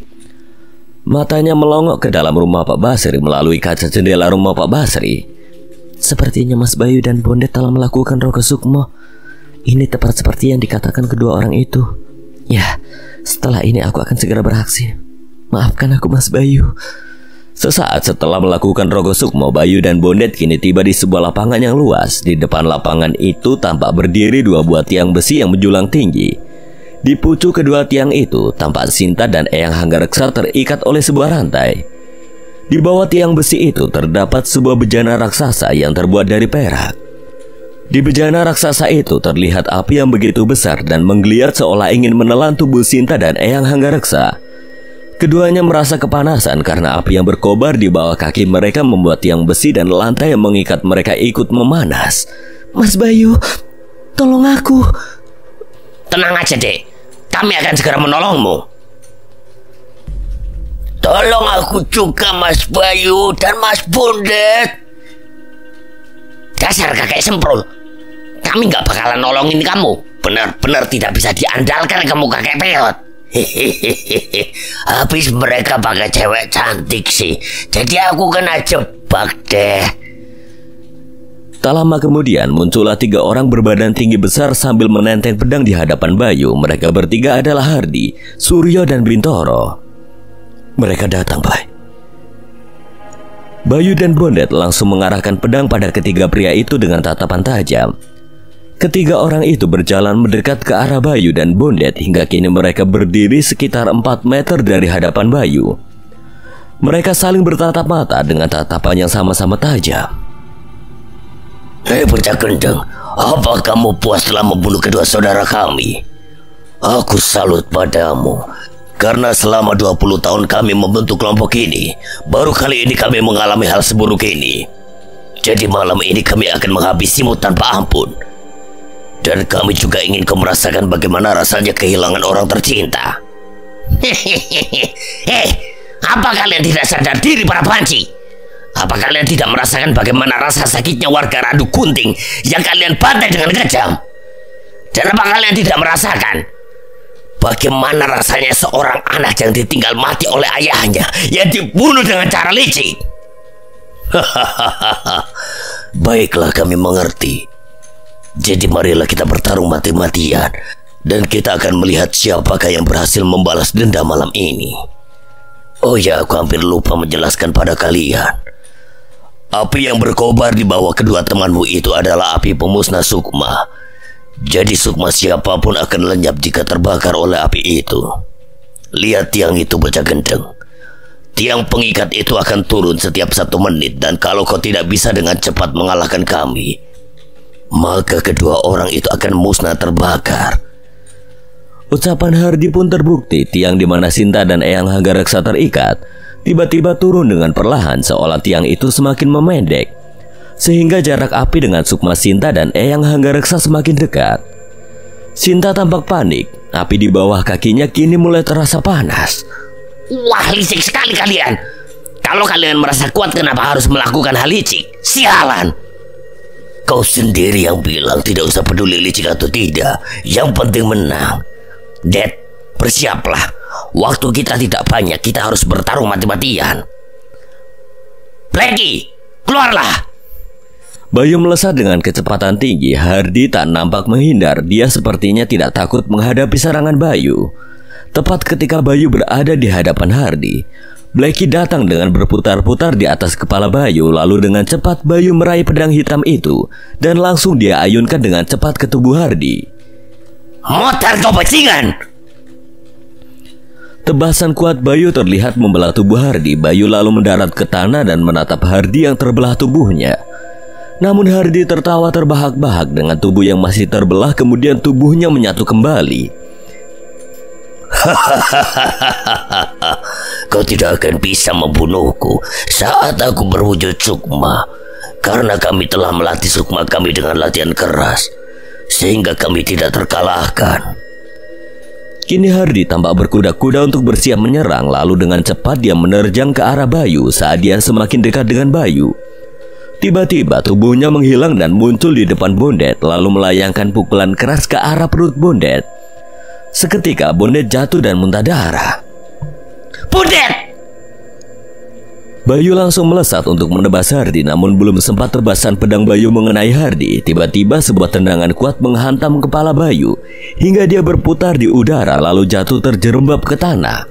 Matanya melongok ke dalam rumah Pak Basri melalui kaca jendela rumah Pak Basri. Sepertinya Mas Bayu dan Bondet telah melakukan rogoh sukmo. Ini tepat seperti yang dikatakan kedua orang itu. Ya, setelah ini aku akan segera beraksi. Maafkan aku Mas Bayu. Sesaat setelah melakukan rogoh sukmo, Bayu dan Bondet kini tiba di sebuah lapangan yang luas. Di depan lapangan itu tampak berdiri dua buah tiang besi yang menjulang tinggi. Di pucuk kedua tiang itu tampak Sinta dan Eyang Hanggareksa terikat oleh sebuah rantai. Di bawah tiang besi itu terdapat sebuah bejana raksasa yang terbuat dari perak. Di bejana raksasa itu terlihat api yang begitu besar dan menggeliat seolah ingin menelan tubuh Sinta dan Eyang Hanggareksa. Keduanya merasa kepanasan karena api yang berkobar di bawah kaki mereka membuat tiang besi dan lantai yang mengikat mereka ikut memanas. Mas Bayu, tolong aku. Tenang aja, Dek. Kami akan segera menolongmu. Tolong aku juga Mas Bayu dan Mas Bondet. Dasar kakek semprul. Kami gak bakalan nolongin kamu. Benar-benar tidak bisa diandalkan kamu kakek peot. Hehehe. Habis mereka pakai cewek cantik sih. Jadi aku kena jebak deh. Tak lama kemudian muncullah tiga orang berbadan tinggi besar sambil menenteng pedang di hadapan Bayu. Mereka bertiga adalah Hardi, Suryo dan Bintoro. Mereka datang, Bay. Bayu dan Bondet langsung mengarahkan pedang pada ketiga pria itu dengan tatapan tajam. Ketiga orang itu berjalan mendekat ke arah Bayu dan Bondet hingga kini mereka berdiri sekitar 4 meter dari hadapan Bayu. Mereka saling bertatap mata dengan tatapan yang sama-sama tajam. Hei bocah gendeng, apa kamu puas telah membunuh kedua saudara kami? Aku salut padamu. Karena selama 20 tahun kami membentuk kelompok ini, baru kali ini kami mengalami hal seburuk ini. Jadi malam ini kami akan menghabisimu tanpa ampun. Dan kami juga ingin kau merasakan bagaimana rasanya kehilangan orang tercinta. Apa kalian tidak sadar diri para panci? Apa kalian tidak merasakan bagaimana rasa sakitnya warga Randu Gunting yang kalian bantai dengan kejam? Dan apa kalian tidak merasakan bagaimana rasanya seorang anak yang ditinggal mati oleh ayahnya yang dibunuh dengan cara licik? Baiklah, kami mengerti. Jadi marilah kita bertarung mati-matian, dan kita akan melihat siapakah yang berhasil membalas dendam malam ini. Oh ya, aku hampir lupa menjelaskan pada kalian. Api yang berkobar di bawah kedua temanmu itu adalah api pemusnah sukma. Jadi sukma siapapun akan lenyap jika terbakar oleh api itu. Lihat tiang itu, bocah gendeng. Tiang pengikat itu akan turun setiap 1 menit, dan kalau kau tidak bisa dengan cepat mengalahkan kami, maka kedua orang itu akan musnah terbakar. Ucapan Hardi pun terbukti. Tiang di mana Sinta dan Eyang Hanggareksa terikat tiba-tiba turun dengan perlahan, seolah tiang itu semakin memendek, sehingga jarak api dengan sukma Sinta dan Eyang Hanggareksa semakin dekat. Sinta tampak panik. Api di bawah kakinya kini mulai terasa panas. Wah, licik sekali kalian. Kalau kalian merasa kuat, kenapa harus melakukan hal licik? Sialan. Kau sendiri yang bilang tidak usah peduli licik atau tidak, yang penting menang. Dad, bersiaplah. Waktu kita tidak banyak, kita harus bertarung mati-matian. Blacky, keluarlah. Bayu melesat dengan kecepatan tinggi. Hardi tak nampak menghindar. Dia sepertinya tidak takut menghadapi serangan Bayu. Tepat ketika Bayu berada di hadapan Hardi, Blacky datang dengan berputar-putar di atas kepala Bayu. Lalu dengan cepat Bayu meraih pedang hitam itu dan langsung dia ayunkan dengan cepat ke tubuh Hardi. Motor kau bajingan! Tebasan kuat Bayu terlihat membelah tubuh Hardi. Bayu lalu mendarat ke tanah dan menatap Hardi yang terbelah tubuhnya. Namun Hardi tertawa terbahak-bahak dengan tubuh yang masih terbelah. Kemudian tubuhnya menyatu kembali. Kau tidak akan bisa membunuhku saat aku berwujud sukma, karena kami telah melatih sukma kami dengan latihan keras, sehingga kami tidak terkalahkan. Kini Hardi tampak berkuda-kuda untuk bersiap menyerang. Lalu dengan cepat dia menerjang ke arah Bayu. Saat dia semakin dekat dengan Bayu, tiba-tiba tubuhnya menghilang dan muncul di depan Bondet, lalu melayangkan pukulan keras ke arah perut Bondet. Seketika Bondet jatuh dan muntah darah. Bondet! Bayu langsung melesat untuk menebas Hardi. Namun belum sempat tebasan pedang Bayu mengenai Hardi, tiba-tiba sebuah tendangan kuat menghantam kepala Bayu hingga dia berputar di udara lalu jatuh terjerembab ke tanah.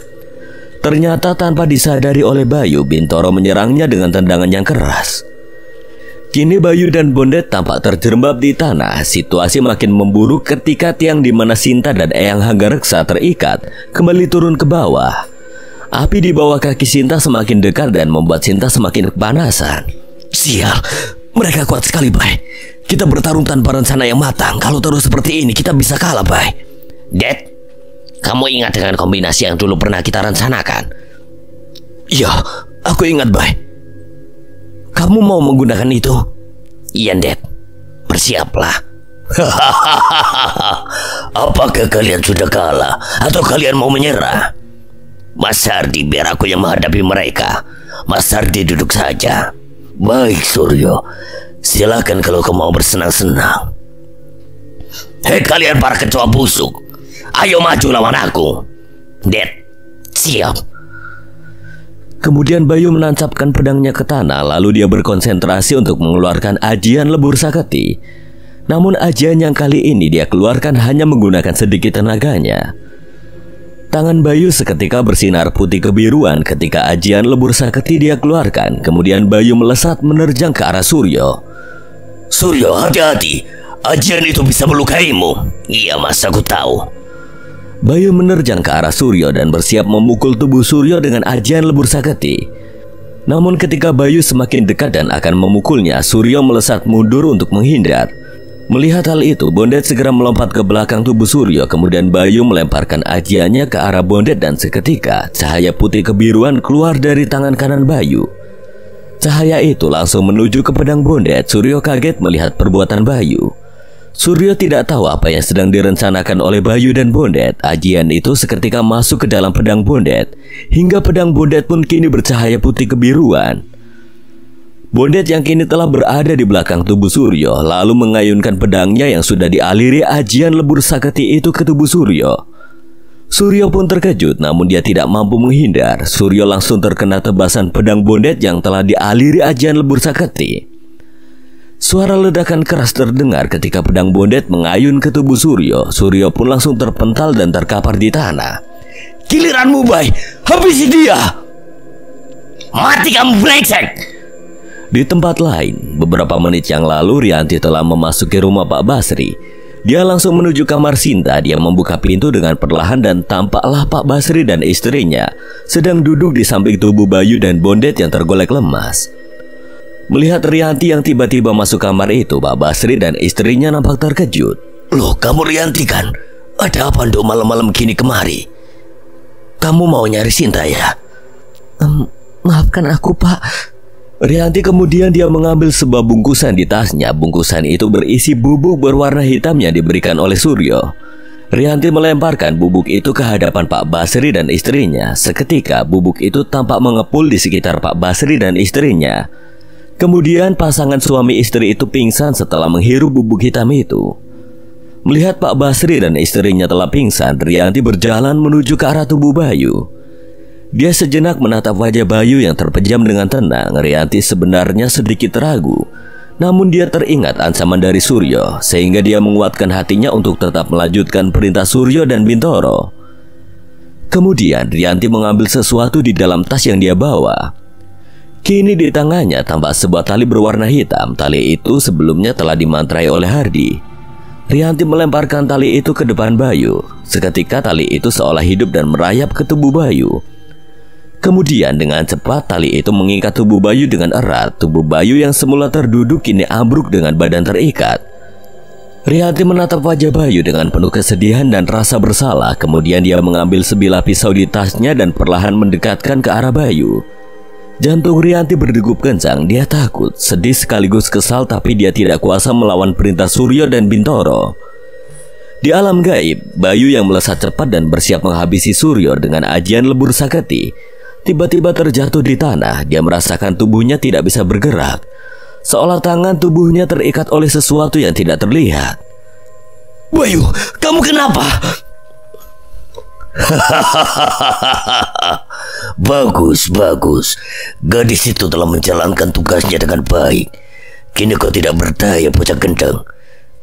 Ternyata tanpa disadari oleh Bayu, Bintoro menyerangnya dengan tendangan yang keras. Kini Bayu dan Bondet tampak terjerembab di tanah. Situasi makin memburuk ketika tiang di mana Sinta dan Eyang Hanggareksa terikat kembali turun ke bawah. Api di bawah kaki Sinta semakin dekat dan membuat Sinta semakin kepanasan. Sial, mereka kuat sekali, Bay. Kita bertarung tanpa rencana yang matang. Kalau terus seperti ini, kita bisa kalah, Bay. Dad, kamu ingat dengan kombinasi yang dulu pernah kita rencanakan? Iya, aku ingat, Bay. Kamu mau menggunakan itu? Iya, Dad. Bersiaplah. Apakah kalian sudah kalah atau kalian mau menyerah? Mas Hardi, biar aku yang menghadapi mereka. Mas Hardi duduk saja. Baik, Suryo. Silakan kalau kau mau bersenang-senang. Hei kalian para kecoa busuk, ayo maju lawan aku. Dad, siap. Kemudian Bayu menancapkan pedangnya ke tanah. Lalu dia berkonsentrasi untuk mengeluarkan ajian lebur saketi. Namun ajian yang kali ini dia keluarkan hanya menggunakan sedikit tenaganya. Tangan Bayu seketika bersinar putih kebiruan ketika ajian lebur saketi dia keluarkan. Kemudian Bayu melesat menerjang ke arah Suryo. Suryo, hati-hati. Ajian itu bisa melukaimu. Iya, Mas, aku tahu. Bayu menerjang ke arah Suryo dan bersiap memukul tubuh Suryo dengan ajian lebur saketi. Namun ketika Bayu semakin dekat dan akan memukulnya, Suryo melesat mundur untuk menghindar. Melihat hal itu, Bondet segera melompat ke belakang tubuh Suryo. Kemudian Bayu melemparkan ajiannya ke arah Bondet dan seketika cahaya putih kebiruan keluar dari tangan kanan Bayu. Cahaya itu langsung menuju ke pedang Bondet. Suryo kaget melihat perbuatan Bayu. Suryo tidak tahu apa yang sedang direncanakan oleh Bayu dan Bondet. Ajian itu seketika masuk ke dalam pedang Bondet, hingga pedang Bondet pun kini bercahaya putih kebiruan. Bondet yang kini telah berada di belakang tubuh Suryo lalu mengayunkan pedangnya yang sudah dialiri ajian lebur saketi itu ke tubuh Suryo. Suryo pun terkejut, namun dia tidak mampu menghindar. Suryo langsung terkena tebasan pedang Bondet yang telah dialiri ajian lebur saketi. Suara ledakan keras terdengar ketika pedang Bondet mengayun ke tubuh Suryo. Suryo pun langsung terpental dan terkapar di tanah. Giliranmu, Bay, habisi dia. Mati kamu, brengsek. Di tempat lain, beberapa menit yang lalu Rianti telah memasuki rumah Pak Basri. Dia langsung menuju kamar Sinta. Dia membuka pintu dengan perlahan dan tampaklah Pak Basri dan istrinya sedang duduk di samping tubuh Bayu dan Bondet yang tergolek lemas. Melihat Rianti yang tiba-tiba masuk kamar itu, Pak Basri dan istrinya nampak terkejut. Loh, kamu Rianti kan? Ada apa Nduk malam-malam gini kemari? Kamu mau nyari Sinta ya? Maafkan aku, Pak. Rianti kemudian dia mengambil sebuah bungkusan di tasnya. Bungkusan itu berisi bubuk berwarna hitam yang diberikan oleh Suryo. Rianti melemparkan bubuk itu ke hadapan Pak Basri dan istrinya. Seketika bubuk itu tampak mengepul di sekitar Pak Basri dan istrinya. Kemudian pasangan suami istri itu pingsan setelah menghirup bubuk hitam itu. Melihat Pak Basri dan istrinya telah pingsan, Rianti berjalan menuju ke arah tubuh Bayu. Dia sejenak menatap wajah Bayu yang terpejam dengan tenang. Rianti sebenarnya sedikit ragu, namun dia teringat ancaman dari Suryo, sehingga dia menguatkan hatinya untuk tetap melanjutkan perintah Suryo dan Bintoro. Kemudian Rianti mengambil sesuatu di dalam tas yang dia bawa. Kini di tangannya tampak sebuah tali berwarna hitam. Tali itu sebelumnya telah dimantrai oleh Hardi. Rianti melemparkan tali itu ke depan Bayu. Seketika tali itu seolah hidup dan merayap ke tubuh Bayu. Kemudian dengan cepat tali itu mengikat tubuh Bayu dengan erat. Tubuh Bayu yang semula terduduk kini ambruk dengan badan terikat. Rianti menatap wajah Bayu dengan penuh kesedihan dan rasa bersalah. Kemudian dia mengambil sebilah pisau di tasnya dan perlahan mendekatkan ke arah Bayu. Jantung Rianti berdegup kencang. Dia takut, sedih sekaligus kesal, tapi dia tidak kuasa melawan perintah Suryo dan Bintoro. Di alam gaib, Bayu yang melesat cepat dan bersiap menghabisi Suryo dengan ajian lebur saketi tiba-tiba terjatuh di tanah. Dia merasakan tubuhnya tidak bisa bergerak, seolah tangan tubuhnya terikat oleh sesuatu yang tidak terlihat. Bayu, kamu kenapa? Bagus, bagus. Gadis itu telah menjalankan tugasnya dengan baik. Kini kau tidak berdaya, bocah gendeng.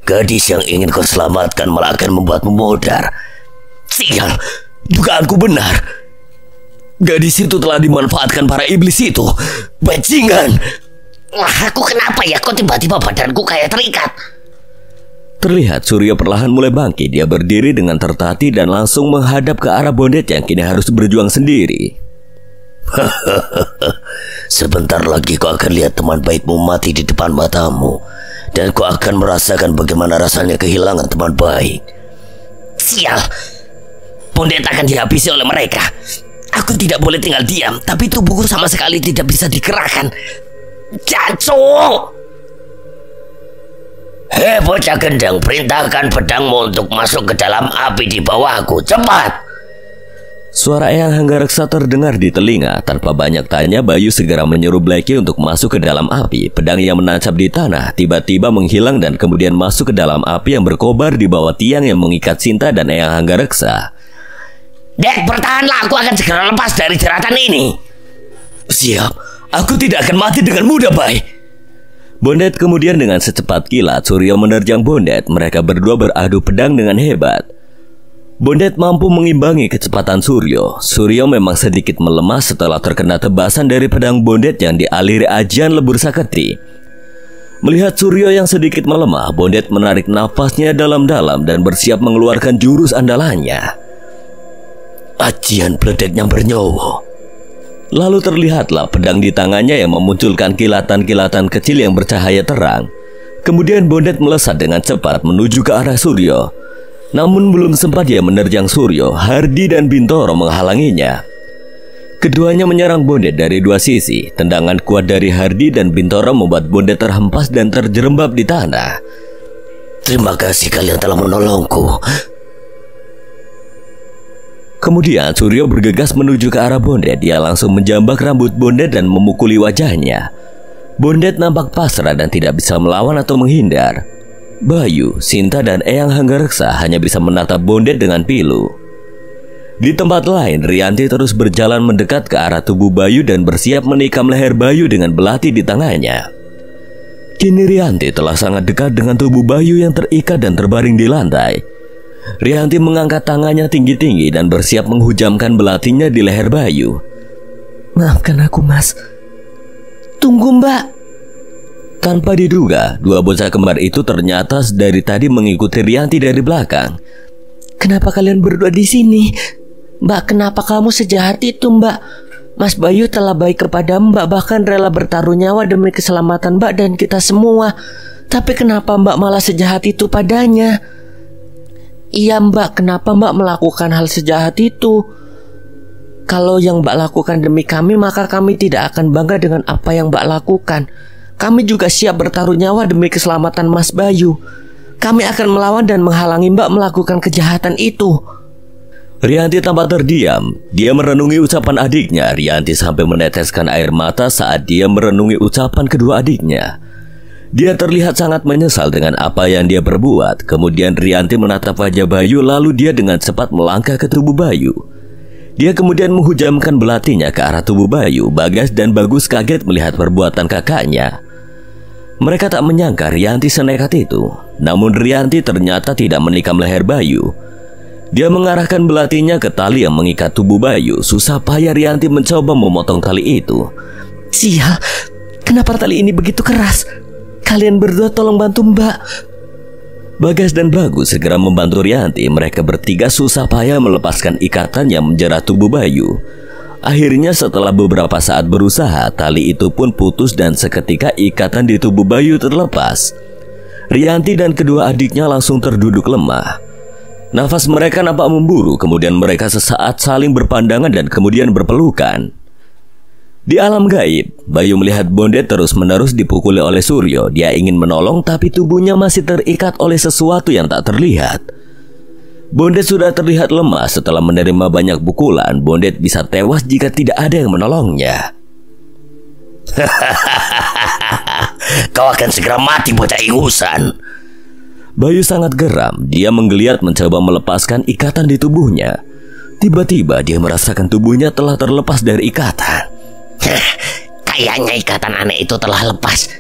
Gadis yang ingin kau selamatkan malah akan membuatmu modar. Sial, dugaanku benar. Gadis itu telah dimanfaatkan para iblis itu. Bajingan. Wah, aku kenapa ya? Kok tiba-tiba badanku kayak terikat? Terlihat Suryo perlahan mulai bangkit. Dia berdiri dengan tertatih dan langsung menghadap ke arah Bondet yang kini harus berjuang sendiri. Sebentar lagi kau akan lihat teman baikmu mati di depan matamu. Dan kau akan merasakan bagaimana rasanya kehilangan teman baik. Sial, Bondet akan dihabisi oleh mereka. Aku tidak boleh tinggal diam, tapi tubuhku sama sekali tidak bisa digerakkan. Jancuk! Hei bocah gendeng, perintahkan pedangmu untuk masuk ke dalam api di bawahku. Cepat! Suara Eyang Hanggareksa terdengar di telinga. Tanpa banyak tanya, Bayu segera menyuruh Blacky untuk masuk ke dalam api. Pedang yang menancap di tanah tiba-tiba menghilang dan kemudian masuk ke dalam api yang berkobar di bawah tiang yang mengikat Sinta dan Eyang Hanggareksa. Dek, bertahanlah, aku akan segera lepas dari jeratan ini. Siap, aku tidak akan mati dengan mudah, Bay. Bondet kemudian dengan secepat kilat Suryo menerjang Bondet. Mereka berdua beradu pedang dengan hebat. Bondet mampu mengimbangi kecepatan Suryo. Suryo memang sedikit melemah setelah terkena tebasan dari pedang Bondet yang dialiri ajian lebur saketi. Melihat Suryo yang sedikit melemah, Bondet menarik nafasnya dalam-dalam dan bersiap mengeluarkan jurus andalannya. Ajian pledek yang bernyawa. Lalu terlihatlah pedang di tangannya yang memunculkan kilatan-kilatan kecil yang bercahaya terang. Kemudian Bondet melesat dengan cepat menuju ke arah Suryo. Namun belum sempat dia menerjang Suryo, Hardi dan Bintoro menghalanginya. Keduanya menyerang Bondet dari dua sisi. Tendangan kuat dari Hardi dan Bintoro membuat Bondet terhempas dan terjerembab di tanah. Terima kasih kalian telah menolongku. Kemudian Suryo bergegas menuju ke arah Bondet. Dia langsung menjambak rambut Bondet dan memukuli wajahnya. Bondet nampak pasrah dan tidak bisa melawan atau menghindar. Bayu, Sinta dan Eyang Hanggareksa hanya bisa menatap Bondet dengan pilu. Di tempat lain, Rianti terus berjalan mendekat ke arah tubuh Bayu dan bersiap menikam leher Bayu dengan belati di tangannya. Kini Rianti telah sangat dekat dengan tubuh Bayu yang terikat dan terbaring di lantai. Rianti mengangkat tangannya tinggi-tinggi dan bersiap menghujamkan belatinya di leher Bayu. Maafkan aku, Mas. Tunggu, Mbak. Tanpa diduga, dua bocah kembar itu ternyata dari tadi mengikuti Rianti dari belakang. Kenapa kalian berdua di sini? Mbak, kenapa kamu sejahat itu, Mbak? Mas Bayu telah baik kepada Mbak, bahkan rela bertaruh nyawa demi keselamatan Mbak dan kita semua. Tapi kenapa Mbak malah sejahat itu padanya? Iya, Mbak, kenapa Mbak melakukan hal sejahat itu? Kalau yang Mbak lakukan demi kami, maka kami tidak akan bangga dengan apa yang Mbak lakukan. Kami juga siap bertaruh nyawa demi keselamatan Mas Bayu. Kami akan melawan dan menghalangi Mbak melakukan kejahatan itu. Rianti tampak terdiam. Dia merenungi ucapan adiknya. Rianti sampai meneteskan air mata saat dia merenungi ucapan kedua adiknya. Dia terlihat sangat menyesal dengan apa yang dia perbuat. Kemudian Rianti menatap wajah Bayu, lalu dia dengan cepat melangkah ke tubuh Bayu. Dia kemudian menghujamkan belatinya ke arah tubuh Bayu. Bagas dan Bagus kaget melihat perbuatan kakaknya. Mereka tak menyangka Rianti senekat itu. Namun Rianti ternyata tidak menikam leher Bayu. Dia mengarahkan belatinya ke tali yang mengikat tubuh Bayu. Susah payah Rianti mencoba memotong tali itu. Sial, kenapa tali ini begitu keras? Kalian berdua tolong bantu Mbak. Bagas dan Bagus segera membantu Rianti. Mereka bertiga susah payah melepaskan ikatan yang menjerat tubuh Bayu. Akhirnya setelah beberapa saat berusaha, tali itu pun putus dan seketika ikatan di tubuh Bayu terlepas. Rianti dan kedua adiknya langsung terduduk lemah. Nafas mereka nampak memburu, kemudian mereka sesaat saling berpandangan dan kemudian berpelukan. Di alam gaib, Bayu melihat Bondet terus-menerus dipukuli oleh Suryo. Dia ingin menolong tapi tubuhnya masih terikat oleh sesuatu yang tak terlihat. Bondet sudah terlihat lemah setelah menerima banyak pukulan. Bondet bisa tewas jika tidak ada yang menolongnya. Kau akan segera mati, bocah ingusan. Bayu sangat geram. Dia menggeliat mencoba melepaskan ikatan di tubuhnya. Tiba-tiba dia merasakan tubuhnya telah terlepas dari ikatan. Kayaknya ikatan aneh itu telah lepas.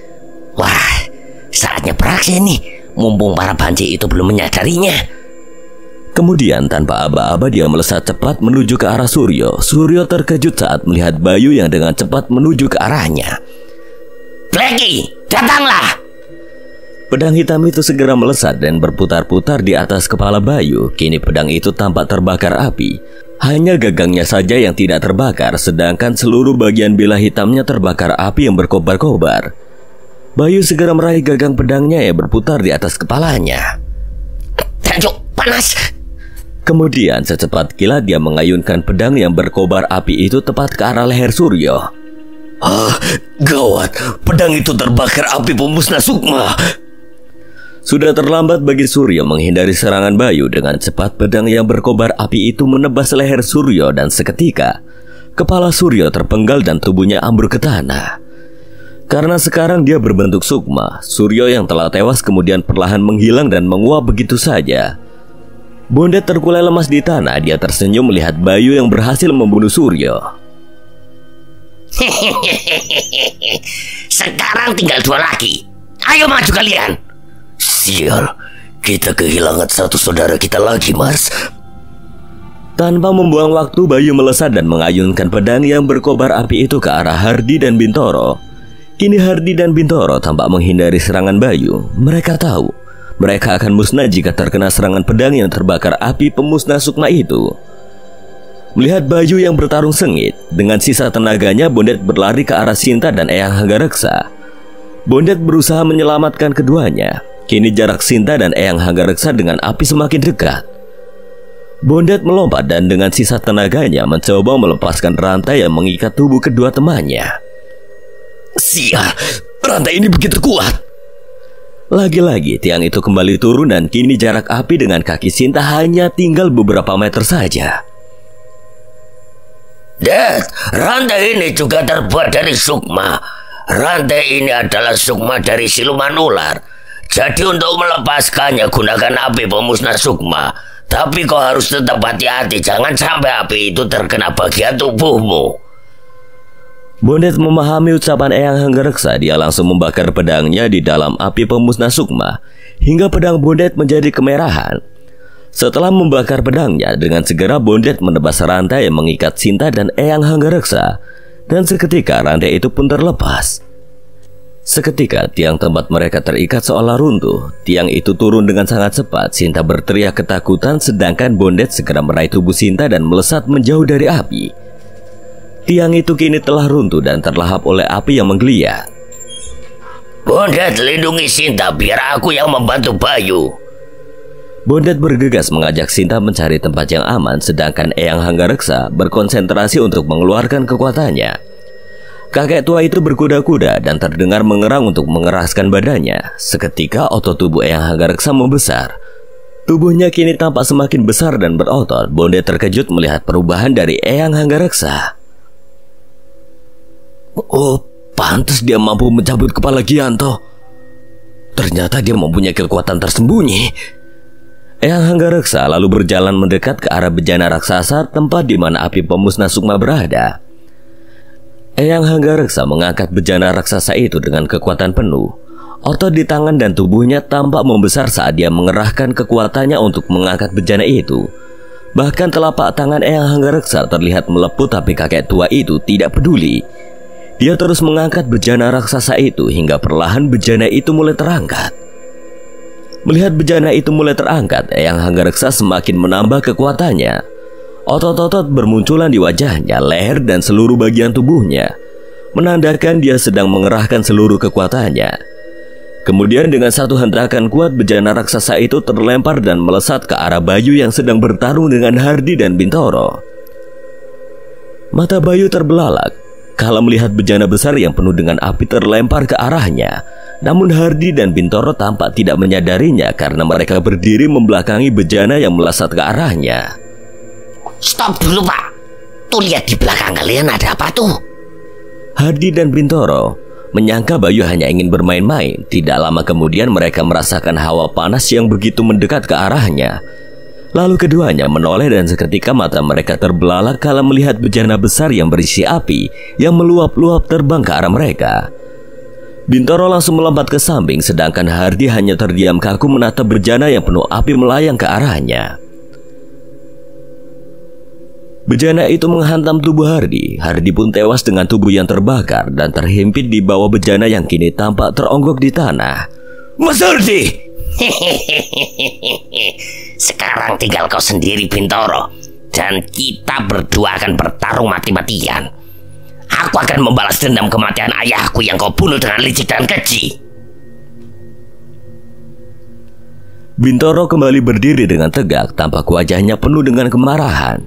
Wah, saatnya beraksi nih. Mumpung para banci itu belum menyadarinya. Kemudian tanpa aba-aba dia melesat cepat menuju ke arah Suryo. Suryo terkejut saat melihat Bayu yang dengan cepat menuju ke arahnya. Blackie, datanglah. Pedang hitam itu segera melesat dan berputar-putar di atas kepala Bayu. Kini pedang itu tampak terbakar api. Hanya gagangnya saja yang tidak terbakar, sedangkan seluruh bagian bilah hitamnya terbakar api yang berkobar-kobar. Bayu segera meraih gagang pedangnya yang berputar di atas kepalanya. Tajuk panas. Kemudian secepat kilat dia mengayunkan pedang yang berkobar api itu tepat ke arah leher Suryo. Gawat, pedang itu terbakar api pemusnah sukma. Sudah terlambat bagi Suryo menghindari serangan Bayu. Dengan cepat pedang yang berkobar api itu menebas leher Suryo dan seketika kepala Suryo terpenggal dan tubuhnya ambruk ke tanah. Karena sekarang dia berbentuk sukma, Suryo yang telah tewas kemudian perlahan menghilang dan menguap begitu saja. Bondet terkulai lemas di tanah. Dia tersenyum melihat Bayu yang berhasil membunuh Suryo. Sekarang tinggal 2 lagi. Ayo maju kalian. Sial, kita kehilangan satu saudara kita lagi, Mas. Tanpa membuang waktu, Bayu melesat dan mengayunkan pedang yang berkobar api itu ke arah Hardi dan Bintoro. Kini Hardi dan Bintoro tampak menghindari serangan Bayu. Mereka tahu mereka akan musnah jika terkena serangan pedang yang terbakar api pemusnah sukma itu. Melihat Bayu yang bertarung sengit, dengan sisa tenaganya Bondet berlari ke arah Sinta dan Eyang Hanggareksa. Bondet berusaha menyelamatkan keduanya. Kini jarak Sinta dan Eyang Hanggareksa dengan api semakin dekat. Bondet melompat dan dengan sisa tenaganya mencoba melepaskan rantai yang mengikat tubuh kedua temannya. Sial, rantai ini begitu kuat. Lagi-lagi tiang itu kembali turun dan kini jarak api dengan kaki Sinta hanya tinggal beberapa meter saja. Dad, rantai ini juga terbuat dari sukma. Rantai ini adalah sukma dari siluman ular. Jadi untuk melepaskannya gunakan api pemusnah sukma. Tapi kau harus tetap hati-hati, jangan sampai api itu terkena bagian tubuhmu. Bondet memahami ucapan Eyang Hanggareksa. Dia langsung membakar pedangnya di dalam api pemusnah sukma hingga pedang Bondet menjadi kemerahan. Setelah membakar pedangnya, dengan segera Bondet menebas rantai yang mengikat Sinta dan Eyang Hanggareksa, dan seketika rantai itu pun terlepas. Seketika tiang tempat mereka terikat seolah runtuh. Tiang itu turun dengan sangat cepat. Sinta berteriak ketakutan, sedangkan Bondet segera meraih tubuh Sinta dan melesat menjauh dari api. Tiang itu kini telah runtuh dan terlahap oleh api yang menggeliat. Bondet, lindungi Sinta biar aku yang membantu Bayu. Bondet bergegas mengajak Sinta mencari tempat yang aman, sedangkan Eyang Hanggareksa berkonsentrasi untuk mengeluarkan kekuatannya. Kakek tua itu berkuda-kuda dan terdengar mengerang untuk mengeraskan badannya. Seketika otot tubuh Eyang Hanggareksa membesar. Tubuhnya kini tampak semakin besar dan berotot. Bondet terkejut melihat perubahan dari Eyang Hanggareksa. Oh, pantas dia mampu mencabut kepala Gianto. Ternyata dia mempunyai kekuatan tersembunyi. Eyang Hanggareksa lalu berjalan mendekat ke arah bejana raksasa, tempat di mana api pemusnah sukma berada. Eyang Hanggareksa mengangkat bejana raksasa itu dengan kekuatan penuh. Otot di tangan dan tubuhnya tampak membesar saat dia mengerahkan kekuatannya untuk mengangkat bejana itu. Bahkan telapak tangan Eyang Hanggareksa terlihat meleput, tapi kakek tua itu tidak peduli. Dia terus mengangkat bejana raksasa itu hingga perlahan bejana itu mulai terangkat. Melihat bejana itu mulai terangkat, Eyang Hanggareksa semakin menambah kekuatannya. Otot-otot bermunculan di wajahnya, leher, dan seluruh bagian tubuhnya, menandakan dia sedang mengerahkan seluruh kekuatannya. Kemudian dengan satu hentakan kuat, bejana raksasa itu terlempar dan melesat ke arah Bayu yang sedang bertarung dengan Hardi dan Bintoro. Mata Bayu terbelalak kala melihat bejana besar yang penuh dengan api terlempar ke arahnya. Namun Hardi dan Bintoro tampak tidak menyadarinya karena mereka berdiri membelakangi bejana yang melesat ke arahnya. Stop dulu, Pak. Tuh lihat di belakang kalian ada apa tuh? Hardi dan Bintoro menyangka Bayu hanya ingin bermain-main. Tidak lama kemudian mereka merasakan hawa panas yang begitu mendekat ke arahnya. Lalu keduanya menoleh dan seketika mata mereka terbelalak kala melihat bejana besar yang berisi api yang meluap-luap terbang ke arah mereka. Bintoro langsung melompat ke samping, sedangkan Hardi hanya terdiam kaku menatap bejana yang penuh api melayang ke arahnya. Bejana itu menghantam tubuh Hardi. Hardi pun tewas dengan tubuh yang terbakar dan terhimpit di bawah bejana yang kini tampak teronggok di tanah. Mas Hardi! Sekarang tinggal kau sendiri, Bintoro. Dan kita berdua akan bertarung mati-matian. Aku akan membalas dendam kematian ayahku yang kau bunuh dengan licik dan keji. Bintoro kembali berdiri dengan tegak, tampak wajahnya penuh dengan kemarahan.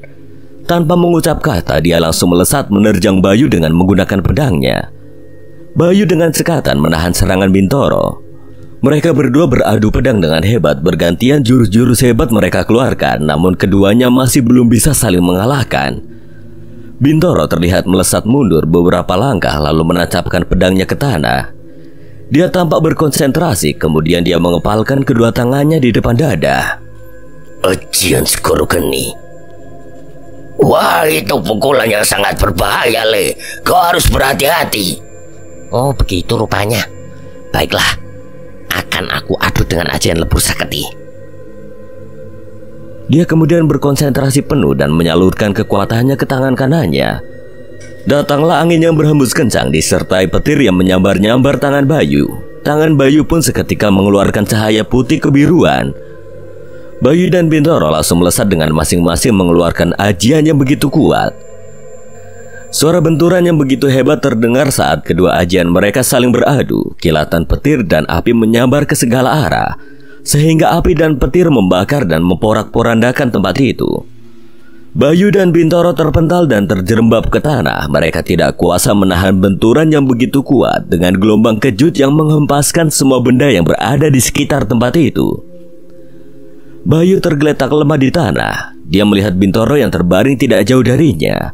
Tanpa mengucap kata, dia langsung melesat menerjang Bayu dengan menggunakan pedangnya. Bayu dengan sekatan menahan serangan Bintoro. Mereka berdua beradu pedang dengan hebat, bergantian jurus-jurus hebat mereka keluarkan, namun keduanya masih belum bisa saling mengalahkan. Bintoro terlihat melesat mundur beberapa langkah lalu menancapkan pedangnya ke tanah. Dia tampak berkonsentrasi, kemudian dia mengepalkan kedua tangannya di depan dada. Ajian Segoro Geni. Wah, itu pukulan yang sangat berbahaya, Le. Kau harus berhati-hati. Oh, begitu rupanya. Baiklah, akan aku adu dengan ajian lebur saketi. Dia kemudian berkonsentrasi penuh dan menyalurkan kekuatannya ke tangan kanannya. Datanglah angin yang berhembus kencang disertai petir yang menyambar-nyambar tangan Bayu. Tangan Bayu pun seketika mengeluarkan cahaya putih kebiruan. Bayu dan Bintoro langsung melesat dengan masing-masing mengeluarkan ajian yang begitu kuat. Suara benturan yang begitu hebat terdengar saat kedua ajian mereka saling beradu. Kilatan petir dan api menyambar ke segala arah, sehingga api dan petir membakar dan memporak-porandakan tempat itu. Bayu dan Bintoro terpental dan terjerembab ke tanah. Mereka tidak kuasa menahan benturan yang begitu kuat dengan gelombang kejut yang menghempaskan semua benda yang berada di sekitar tempat itu. Bayu tergeletak lemah di tanah. Dia melihat Bintoro yang terbaring tidak jauh darinya.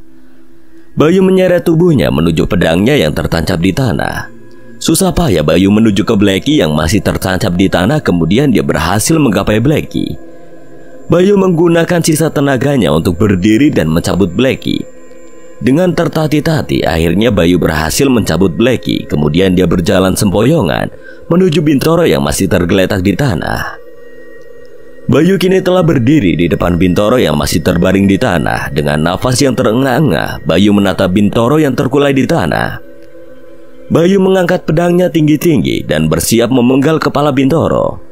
Bayu menyeret tubuhnya menuju pedangnya yang tertancap di tanah. Susah payah Bayu menuju ke Blacky yang masih tertancap di tanah. Kemudian dia berhasil menggapai Blacky. Bayu menggunakan sisa tenaganya untuk berdiri dan mencabut Blacky. Dengan tertati-tati, akhirnya Bayu berhasil mencabut Blacky. Kemudian dia berjalan sempoyongan menuju Bintoro yang masih tergeletak di tanah. Bayu kini telah berdiri di depan Bintoro yang masih terbaring di tanah. Dengan nafas yang terengah-engah, Bayu menatap Bintoro yang terkulai di tanah. Bayu mengangkat pedangnya tinggi-tinggi dan bersiap memenggal kepala Bintoro.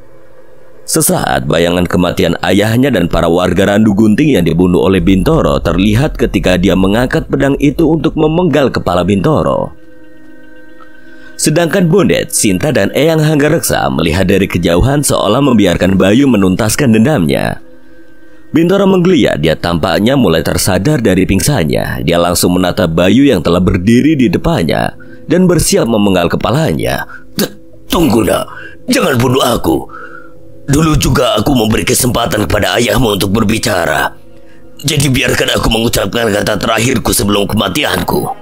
Sesaat bayangan kematian ayahnya dan para warga Randu Gunting yang dibunuh oleh Bintoro terlihat ketika dia mengangkat pedang itu untuk memenggal kepala Bintoro. Sedangkan Bondet, Sinta dan Eyang Hanggareksa melihat dari kejauhan seolah membiarkan Bayu menuntaskan dendamnya. Bintoro menggeliat, dia tampaknya mulai tersadar dari pingsannya. Dia langsung menatap Bayu yang telah berdiri di depannya dan bersiap memenggal kepalanya. Tunggu nak, jangan bunuh aku. Dulu juga aku memberi kesempatan kepada ayahmu untuk berbicara. Jadi biarkan aku mengucapkan kata terakhirku sebelum kematianku.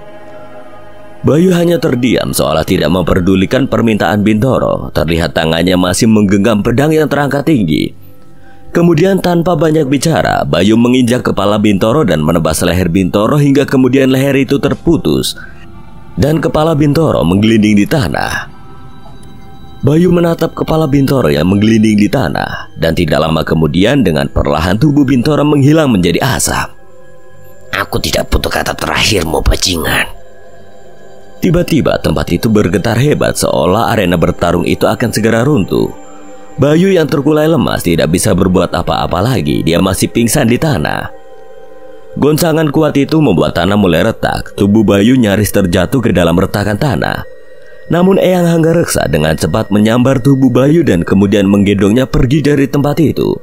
Bayu hanya terdiam seolah tidak memperdulikan permintaan Bintoro. Terlihat tangannya masih menggenggam pedang yang terangkat tinggi. Kemudian tanpa banyak bicara, Bayu menginjak kepala Bintoro dan menebas leher Bintoro hingga kemudian leher itu terputus dan kepala Bintoro menggelinding di tanah. Bayu menatap kepala Bintoro yang menggelinding di tanah, dan tidak lama kemudian dengan perlahan tubuh Bintoro menghilang menjadi asap. Aku tidak butuh kata terakhirmu, bajingan. Tiba-tiba tempat itu bergetar hebat seolah arena bertarung itu akan segera runtuh. Bayu yang terkulai lemas tidak bisa berbuat apa-apa lagi, dia masih pingsan di tanah. Goncangan kuat itu membuat tanah mulai retak, tubuh Bayu nyaris terjatuh ke dalam retakan tanah. Namun Eyang Hanggareksa dengan cepat menyambar tubuh Bayu dan kemudian menggendongnya pergi dari tempat itu.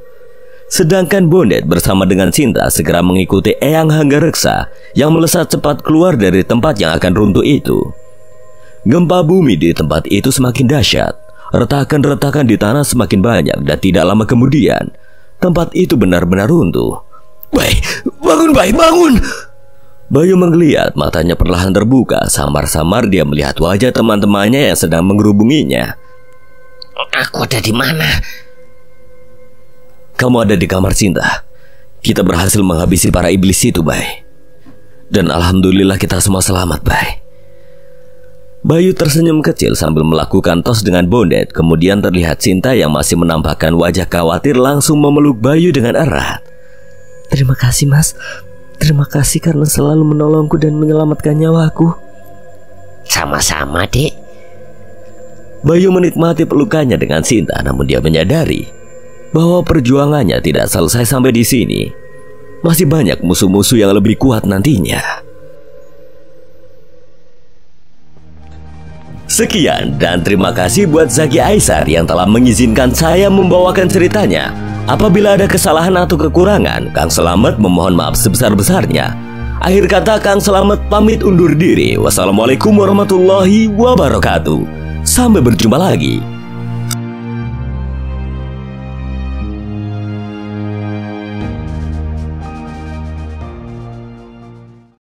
Sedangkan Bondet bersama dengan Sinta segera mengikuti Eyang Hanggareksa yang melesat cepat keluar dari tempat yang akan runtuh itu. Gempa bumi di tempat itu semakin dahsyat. Retakan-retakan di tanah semakin banyak dan tidak lama kemudian tempat itu benar-benar runtuh. Bay, bangun Bay, bangun! Bayu menggeliat, matanya perlahan terbuka. Samar-samar dia melihat wajah teman-temannya yang sedang mengerubunginya. Aku ada di mana? Kamu ada di kamar Sinta. Kita berhasil menghabisi para iblis itu, Bay. Dan alhamdulillah kita semua selamat, Bay. Bayu tersenyum kecil sambil melakukan tos dengan Bondet. Kemudian terlihat Sinta yang masih menampakkan wajah khawatir langsung memeluk Bayu dengan erat. Terima kasih, Mas. Terima kasih karena selalu menolongku dan menyelamatkan nyawaku. Sama-sama, Dek. Bayu menikmati pelukannya dengan Sinta, namun dia menyadari bahwa perjuangannya tidak selesai sampai di sini. Masih banyak musuh-musuh yang lebih kuat nantinya. Sekian dan terima kasih buat Zaki Aisar yang telah mengizinkan saya membawakan ceritanya. Apabila ada kesalahan atau kekurangan, Kang Selamet memohon maaf sebesar-besarnya. Akhir kata, Kang Selamet pamit undur diri. Wassalamualaikum warahmatullahi wabarakatuh. Sampai berjumpa lagi.